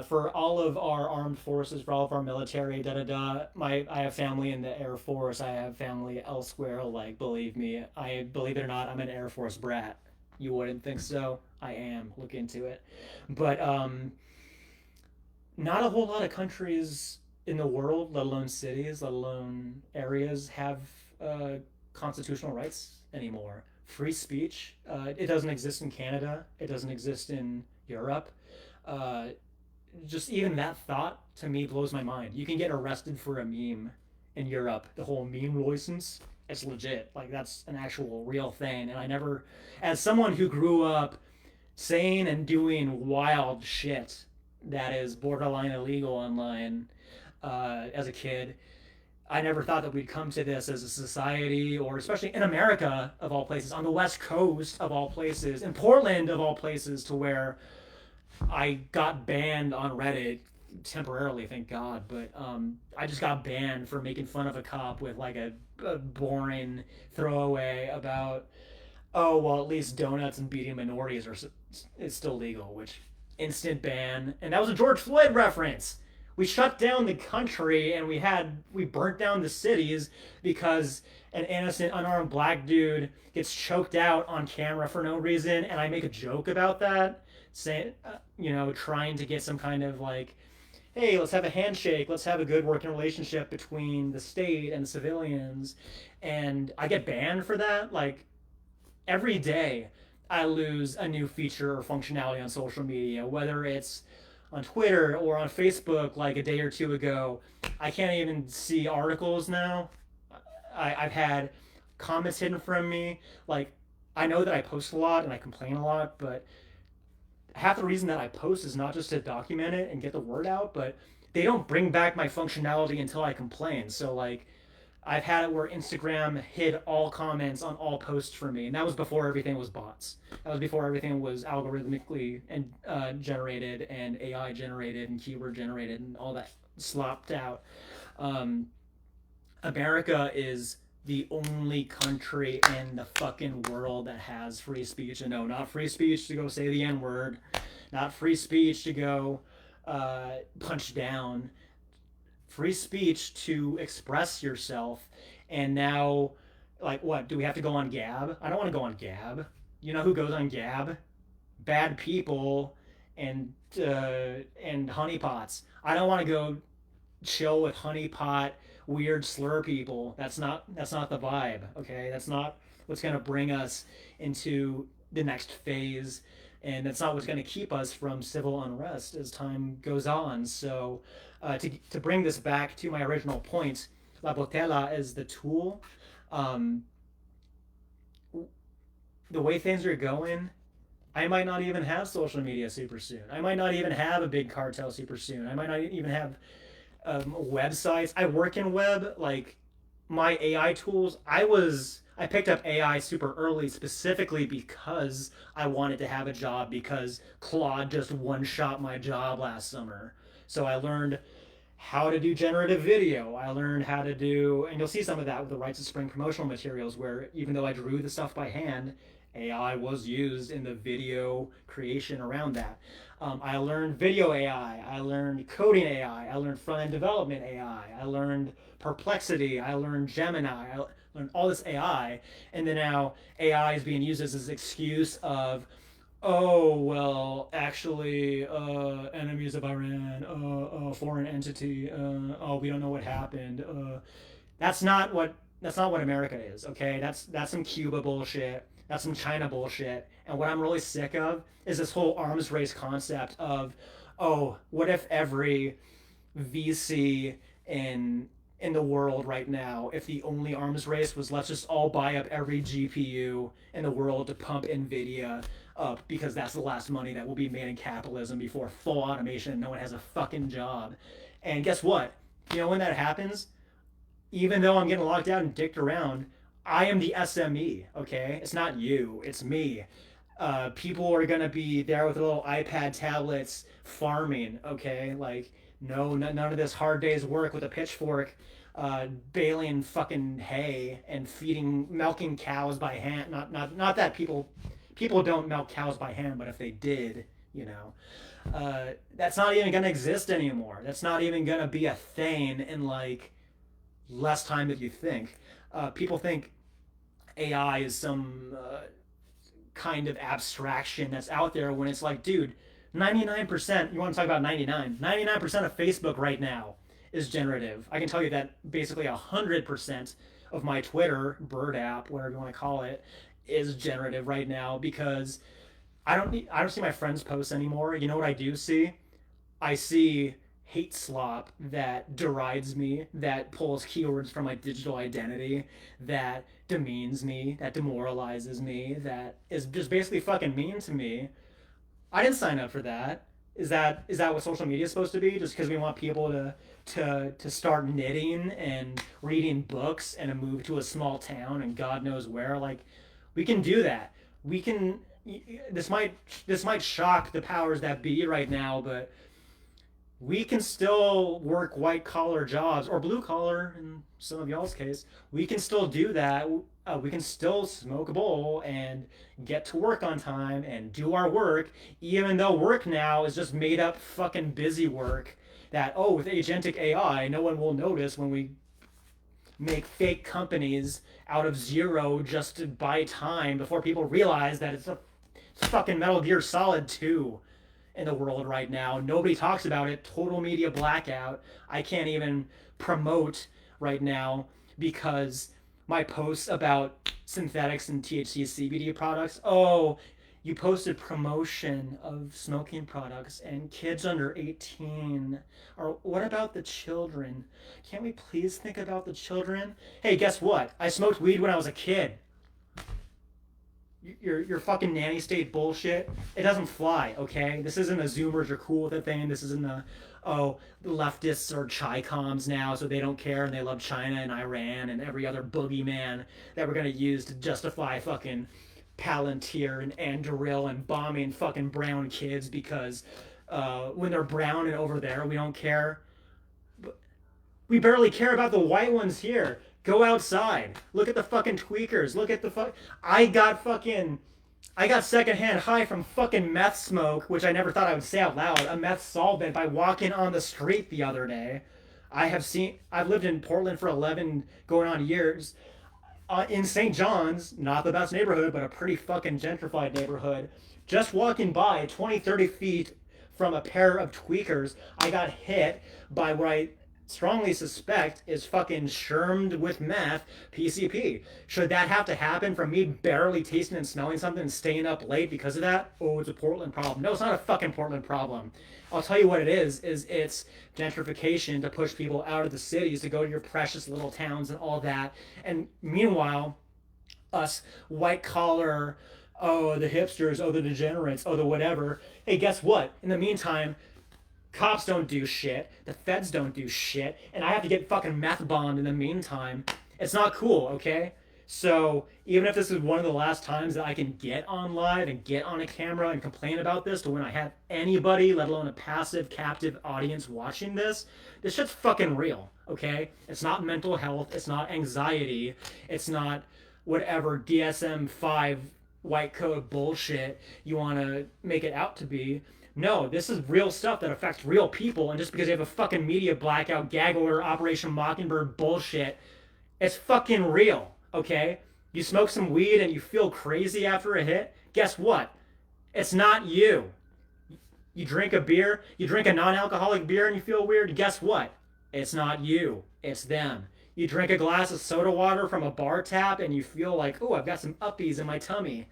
S1: For all of our armed forces, for all of our military, I have family in the Air Force. I have family elsewhere. Like, believe me, believe it or not, I'm an Air Force brat. You wouldn't think so. I am. Look into it. But not a whole lot of countries in the world, let alone cities, let alone areas, have constitutional rights anymore. Free speech, it doesn't exist in Canada. It doesn't exist in Europe. Uh, just even that thought to me blows my mind. You can get arrested for a meme in Europe. The whole meme license, it's legit. Like that's an actual real thing. And I never, as someone who grew up saying and doing wild shit that is borderline illegal online as a kid, I never thought that we'd come to this as a society, or especially in America of all places, on the West Coast of all places, in Portland of all places, to where I got banned on Reddit temporarily, thank God. But I just got banned for making fun of a cop with like a boring throwaway about, oh well, at least donuts and beating minorities are it's still legal, which instant ban. And that was a George Floyd reference. We shut down the country and we burnt down the cities because an innocent unarmed black dude gets choked out on camera for no reason, and I make a joke about that, saying, trying to get some kind of like, hey, let's have a handshake, let's have a good working relationship between the state and the civilians, and I get banned for that. Like every day I lose a new feature or functionality on social media, whether it's on Twitter or on Facebook. Like a day or two ago, I can't even see articles now. I've had comments hidden from me. Like, I know that I post a lot and I complain a lot, but half the reason that I post is not just to document it and get the word out, but they don't bring back my functionality until I complain. So, like, I've had it where Instagram hid all comments on all posts for me, and that was before everything was bots. That was before everything was algorithmically and generated and AI generated and keyword generated and all that slopped out. America is the only country in the fucking world that has free speech. And no, not free speech to go say the N-word, not free speech to go punch down, free speech to express yourself. And now, like, what, do we have to go on Gab? I don't want to go on Gab. You know who goes on Gab? Bad people and honeypots. I don't want to go chill with honeypot weird slur people. That's not the vibe. Okay, that's not what's going to bring us into the next phase, and that's not what's going to keep us from civil unrest as time goes on. So to bring this back to my original point, La Botella is the tool. The way things are going, I might not even have social media super soon. I might not even have a big cartel super soon. I might not even have websites. I work in web. Like my AI tools, I picked up AI super early specifically because I wanted to have a job, because Claude just one-shot my job last summer. So I learned how to do generative video. I learned how to do, and you'll see some of that with the Rites of Spring promotional materials, where even though I drew the stuff by hand, AI was used in the video creation around that. I learned video AI, I learned coding AI, I learned front-end development AI, I learned Perplexity, I learned Gemini, I learned all this AI, and then now AI is being used as this excuse of, oh, well, actually, enemies of Iran, foreign entity, oh, we don't know what happened. That's not what America is, okay? That's some Cuba bullshit. That's some China bullshit. And what I'm really sick of is this whole arms race concept of, oh, what if every VC in the world right now, if the only arms race was, let's just all buy up every GPU in the world to pump NVIDIA up, because that's the last money that will be made in capitalism before full automation and no one has a fucking job. And guess what? You know, when that happens, even though I'm getting locked out and dicked around, I am the SME, okay? It's not you, it's me. People are gonna be there with little iPad tablets farming, okay? Like, no, none of this hard day's work with a pitchfork, baling fucking hay and milking cows by hand. Not that people don't milk cows by hand, but if they did, you know, that's not even gonna exist anymore. That's not even gonna be a thing in like less time than you think. People think AI is some kind of abstraction that's out there, when it's like, dude, 99%, you want to talk about 99% of Facebook right now is generative. I can tell you that basically 100% of my Twitter, Bird app, whatever you want to call it, is generative right now because I don't see my friends' posts anymore. You know what I do see? I see hate slop that derides me, that pulls keywords from my digital identity, that demeans me, that demoralizes me, that is just basically fucking mean to me. I didn't sign up for that. Is that what social media is supposed to be? Just because we want people to start knitting and reading books and a move to a small town and God knows where? Like, we can do that. We can. This might shock the powers that be right now, but we can still work white collar jobs or blue collar in some of y'all's case. We can still do that. We can still smoke a bowl and get to work on time and do our work, even though work now is just made up fucking busy work that, oh, with agentic AI, no one will notice when we make fake companies out of zero just to buy time before people realize that it's fucking Metal Gear Solid 2 in the world right now. Nobody talks about it. Total media blackout. I can't even promote right now because my posts about synthetics and THC CBD products. Oh, you posted promotion of smoking products and kids under 18. Or what about the children? Can't we please think about the children? Hey, guess what? I smoked weed when I was a kid. Your fucking nanny state bullshit. It doesn't fly, okay? This isn't a Zoomers are cool with a thing. This isn't a, oh, the leftists are Chi-coms now, so they don't care and they love China and Iran and every other boogeyman that we're gonna use to justify fucking Palantir and Anduril and bombing fucking brown kids because when they're brown and over there, we don't care. But we barely care about the white ones here. Go outside. Look at the fucking tweakers. Look at the fuck. I got secondhand high from fucking meth smoke, which I never thought I would say out loud. A meth solvent by walking on the street the other day. I've lived in Portland for 11 going on years. In St. John's, not the best neighborhood, but a pretty fucking gentrified neighborhood. Just walking by 20, 30 feet from a pair of tweakers, I got hit by what I strongly suspect is fucking shermed with meth PCP. Should that have to happen from me barely tasting and smelling something and staying up late because of that? Oh, it's a Portland problem. No, it's not a fucking Portland problem. I'll tell you what it is it's gentrification to push people out of the cities to go to your precious little towns and all that. And meanwhile, us white collar, oh, the hipsters, oh, the degenerates, oh, the whatever. Hey, guess what? In the meantime, cops don't do shit. The feds don't do shit. And I have to get fucking meth bombed in the meantime. It's not cool, okay? So even if this is one of the last times that I can get on live and get on a camera and complain about this to when I have anybody, let alone a passive, captive audience watching this shit's fucking real, okay? It's not mental health. It's not anxiety. It's not whatever DSM-5 white code bullshit you want to make it out to be. No, this is real stuff that affects real people, and just because you have a fucking media blackout, gag order, Operation Mockingbird bullshit, it's fucking real, okay? You smoke some weed and you feel crazy after a hit, guess what? It's not you. You drink a beer, you drink a non-alcoholic beer and you feel weird, guess what? It's not you, it's them. You drink a glass of soda water from a bar tap and you feel like, oh, I've got some uppies in my tummy.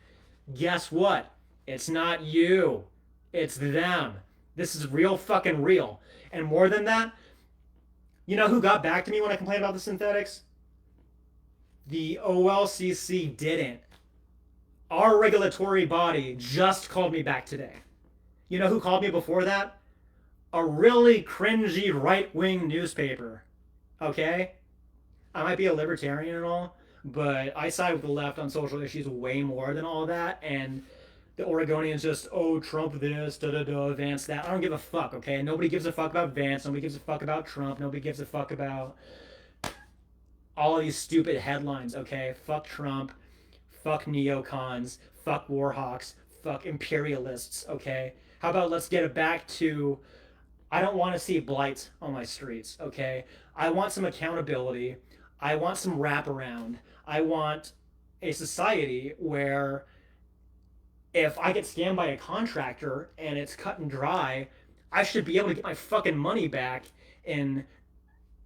S1: Guess what? It's not you. It's them. This is real fucking real. And more than that, you know who got back to me when I complained about the synthetics? The OLCC didn't. Our regulatory body just called me back today. You know who called me before that? A really cringy right-wing newspaper. Okay? I might be a libertarian and all, but I side with the left on social issues way more than all that, and the Oregonians just, oh, Trump this, da-da-da, Vance that. I don't give a fuck, okay? Nobody gives a fuck about Vance. Nobody gives a fuck about Trump. Nobody gives a fuck about all of these stupid headlines, okay? Fuck Trump. Fuck neocons. Fuck warhawks. Fuck imperialists, okay? How about let's get it back to, I don't want to see blight on my streets, okay? I want some accountability. I want some wraparound. I want a society where if I get scammed by a contractor and it's cut and dry, I should be able to get my fucking money back in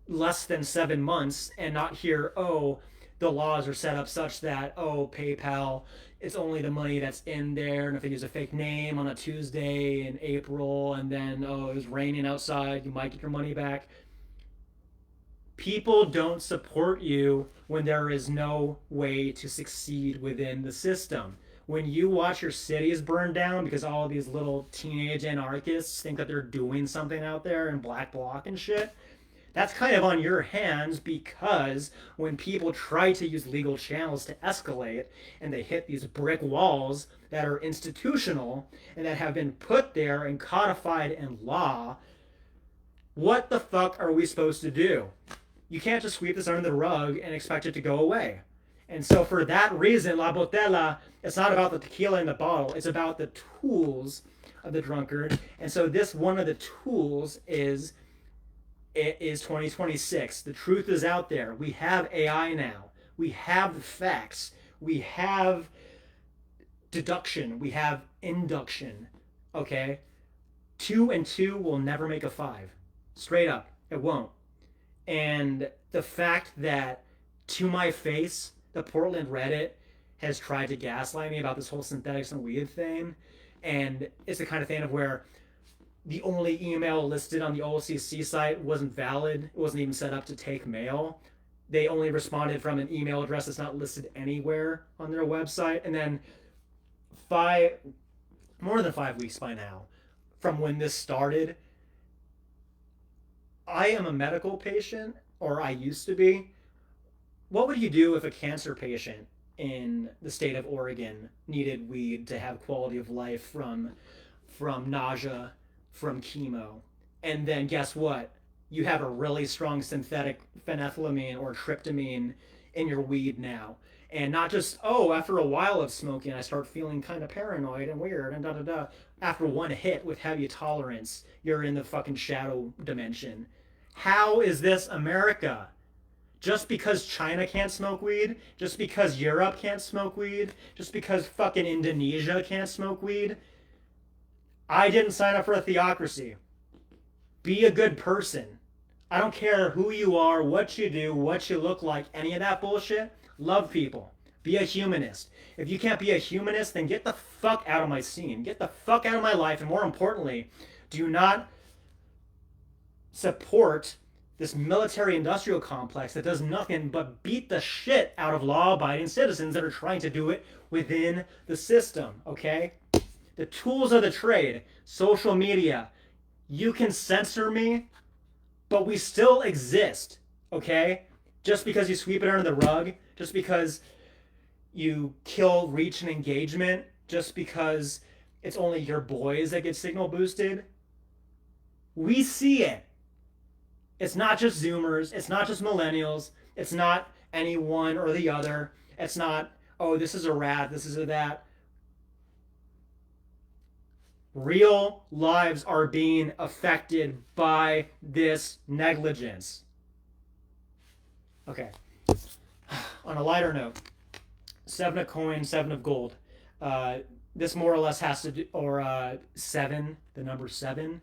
S1: less than 7 months and not hear, oh, the laws are set up such that, oh, PayPal, it's only the money that's in there, and if they use a fake name on a Tuesday in April, and then, oh, it was raining outside, you might get your money back. People don't support you when there is no way to succeed within the system. When you watch your cities burn down because all of these little teenage anarchists think that they're doing something out there in black bloc and shit, that's kind of on your hands, because when people try to use legal channels to escalate and they hit these brick walls that are institutional and that have been put there and codified in law, what the fuck are we supposed to do? You can't just sweep this under the rug and expect it to go away. And so for that reason, La Botella, it's not about the tequila in the bottle, it's about the tools of the drunkard. And so this, one of the tools is, it is 2026. The truth is out there. We have AI now. We have the facts. We have deduction. We have induction. Okay? 2 and 2 will never make a 5. Straight up. It won't. And the fact that, to my face, the Portland Reddit has tried to gaslight me about this whole synthetics and weed thing, and it's the kind of thing of where the only email listed on the OLCC site wasn't valid. It wasn't even set up to take mail. They only responded from an email address that's not listed anywhere on their website. And then more than 5 weeks by now from when this started, I am a medical patient, or I used to be. What would you do if a cancer patient in the state of Oregon needed weed to have quality of life from nausea, from chemo? And then guess what? You have a really strong synthetic phenethylamine or tryptamine in your weed now. And not just, oh, after a while of smoking, I start feeling kind of paranoid and weird and da-da-da. After one hit with heavy tolerance, you're in the fucking shadow dimension. How is this America? Just because China can't smoke weed, just because Europe can't smoke weed, just because fucking Indonesia can't smoke weed, I didn't sign up for a theocracy. Be a good person. I don't care who you are, what you do, what you look like, any of that bullshit. Love people. Be a humanist. If you can't be a humanist, then get the fuck out of my scene. Get the fuck out of my life. And more importantly, do not support this military-industrial complex that does nothing but beat the shit out of law-abiding citizens that are trying to do it within the system, okay? The tools of the trade, social media, you can censor me, but we still exist, okay? Just because you sweep it under the rug, just because you kill reach and engagement, just because it's only your boys that get signal boosted, we see it. It's not just Zoomers. It's not just millennials. It's not any one or the other. It's not, oh, this is a rat, this is a that. Real lives are being affected by this negligence. Okay. On a lighter note, 7 of coins, 7 of gold. This more or less has to do, or 7, the number 7.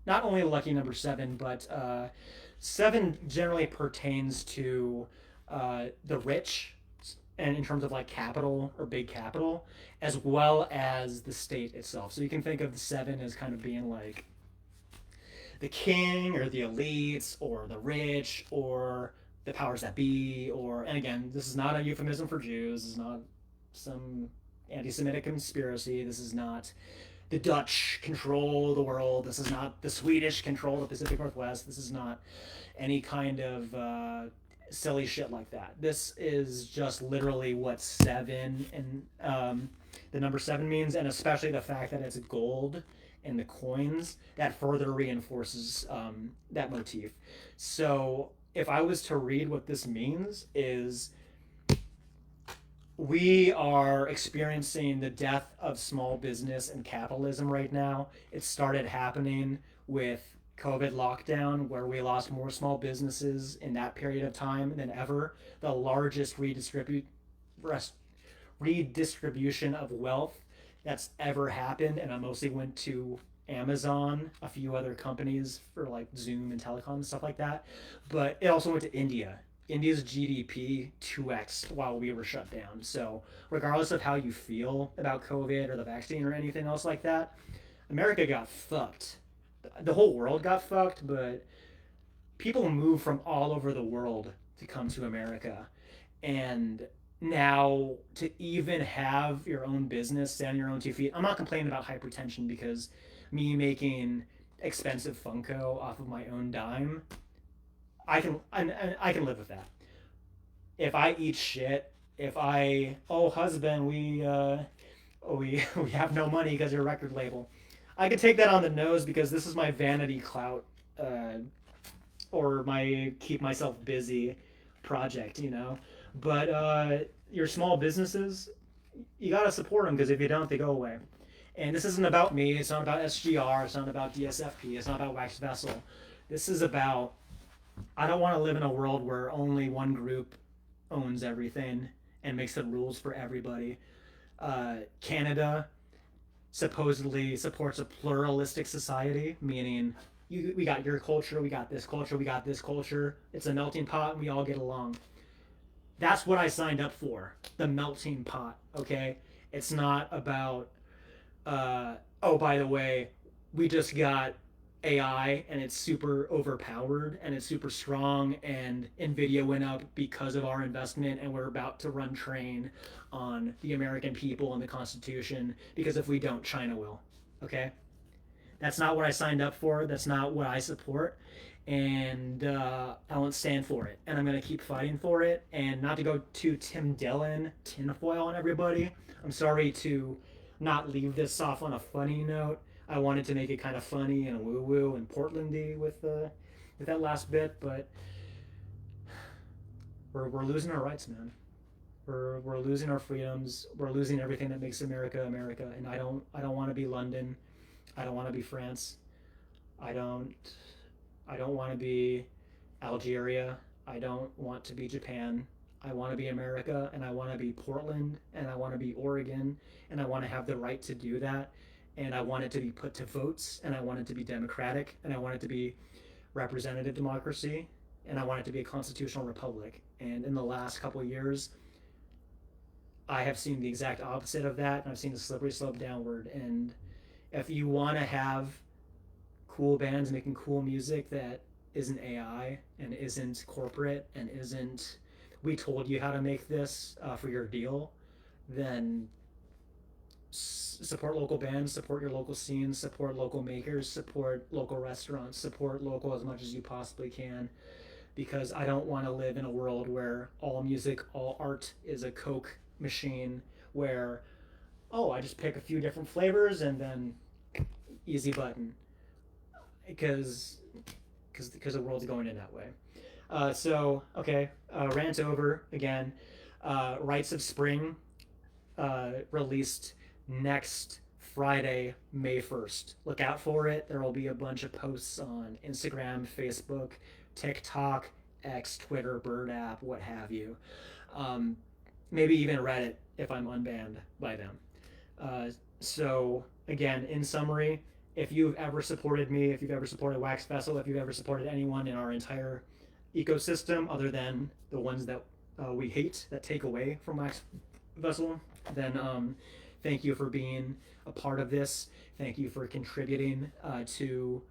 S1: Not only the lucky number 7, but 7 generally pertains to the rich, and in terms of like capital or big capital, as well as the state itself. So you can think of the 7 as kind of being like the king or the elites or the rich or the powers that be, or, and again, this is not a euphemism for Jews. This is not some anti-Semitic conspiracy. This is not the Dutch control the world. This is not the Swedish control the Pacific Northwest. This is not any kind of silly shit like that. This is just literally what 7 and the number 7 means, and especially the fact that it's gold in the coins, that further reinforces that motif. So if I was to read what this means, is we are experiencing the death of small business and capitalism right now. It started happening with COVID lockdown, where we lost more small businesses in that period of time than ever. The largest redistribution of wealth that's ever happened, and I mostly went to Amazon, a few other companies for like Zoom and telecom and stuff like that, but it also went to India. India's GDP 2x while we were shut down. So regardless of how you feel about COVID or the vaccine or anything else like that, America got fucked. The whole world got fucked, but people move from all over the world to come to America. And now to even have your own business, stand on your own 2 feet. I'm not complaining about hypertension because me making expensive Funko off of my own dime, I can live with that. If I eat shit, if I husband we have no money because you're a record label, I could take that on the nose because this is my vanity clout, or my keep myself busy project, you know. But your small businesses, you gotta support them because if you don't, they go away. And this isn't about me. It's not about SGR. It's not about DSFP. It's not about Wax Vessel. This is about, I don't want to live in a world where only one group owns everything and makes the rules for everybody. Canada supposedly supports a pluralistic society, meaning we got your culture, we got this culture, we got this culture. It's a melting pot, and we all get along. That's what I signed up for, the melting pot. Okay, it's not about oh, by the way, we just got AI and it's super overpowered and it's super strong, and Nvidia went up because of our investment, and we're about to run train on the American people and the Constitution, because if we don't, China will. Okay, that's not what I signed up for. That's not what I support, and I won't stand for it. And I'm gonna keep fighting for it. And not to go to Tim Dillon tinfoil on everybody. I'm sorry to not leave this off on a funny note. I wanted to make it kind of funny and woo woo and Portlandy with that last bit, but we're losing our rights, man. We're losing our freedoms. We're losing everything that makes America America. And I don't want to be London. I don't want to be France. I don't I don't want to be Algeria. I don't want to be Japan. I want to be America, and I want to be Portland, and I want to be Oregon, and I want to have the right to do that. And I want it to be put to votes, and I want it to be democratic, and I want it to be representative democracy, and I want it to be a constitutional republic. And in the last couple of years, I have seen the exact opposite of that, and I've seen the slippery slope downward. And if you want to have cool bands making cool music that isn't AI and isn't corporate and isn't, we told you how to make this for your deal, then support local bands, support your local scenes, support local makers, support local restaurants, support local as much as you possibly can, because I don't want to live in a world where all music, all art is a Coke machine where, oh, I just pick a few different flavors and then easy button, because the world's going in that way. So okay, rant over again. Rites of Spring released next Friday, May 1st. Look out for it. There will be a bunch of posts on Instagram, Facebook, TikTok, X, Twitter, Bird app, what have you. Maybe even Reddit if I'm unbanned by them. So again, in summary, if you've ever supported me, if you've ever supported Wax Vessel, if you've ever supported anyone in our entire ecosystem other than the ones that we hate, that take away from Wax Vessel, then thank you for being a part of this. Thank you for contributing to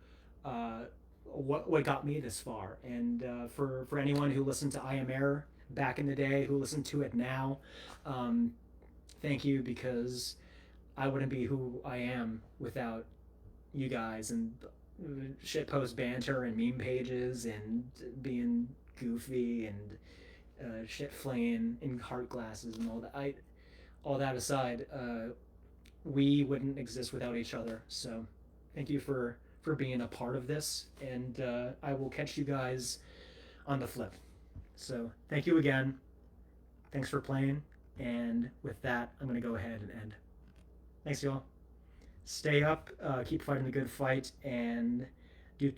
S1: what got me this far. And for anyone who listened to iamerror back in the day, who listened to it now, thank you, because I wouldn't be who I am without you guys and shitpost banter and meme pages and being goofy and shit flaying in heart glasses and all that. All that aside, we wouldn't exist without each other. So thank you for being a part of this, and I will catch you guys on the flip. So thank you again. Thanks for playing, and with that, I'm gonna go ahead and end. Thanks, y'all. Stay up, keep fighting the good fight, and do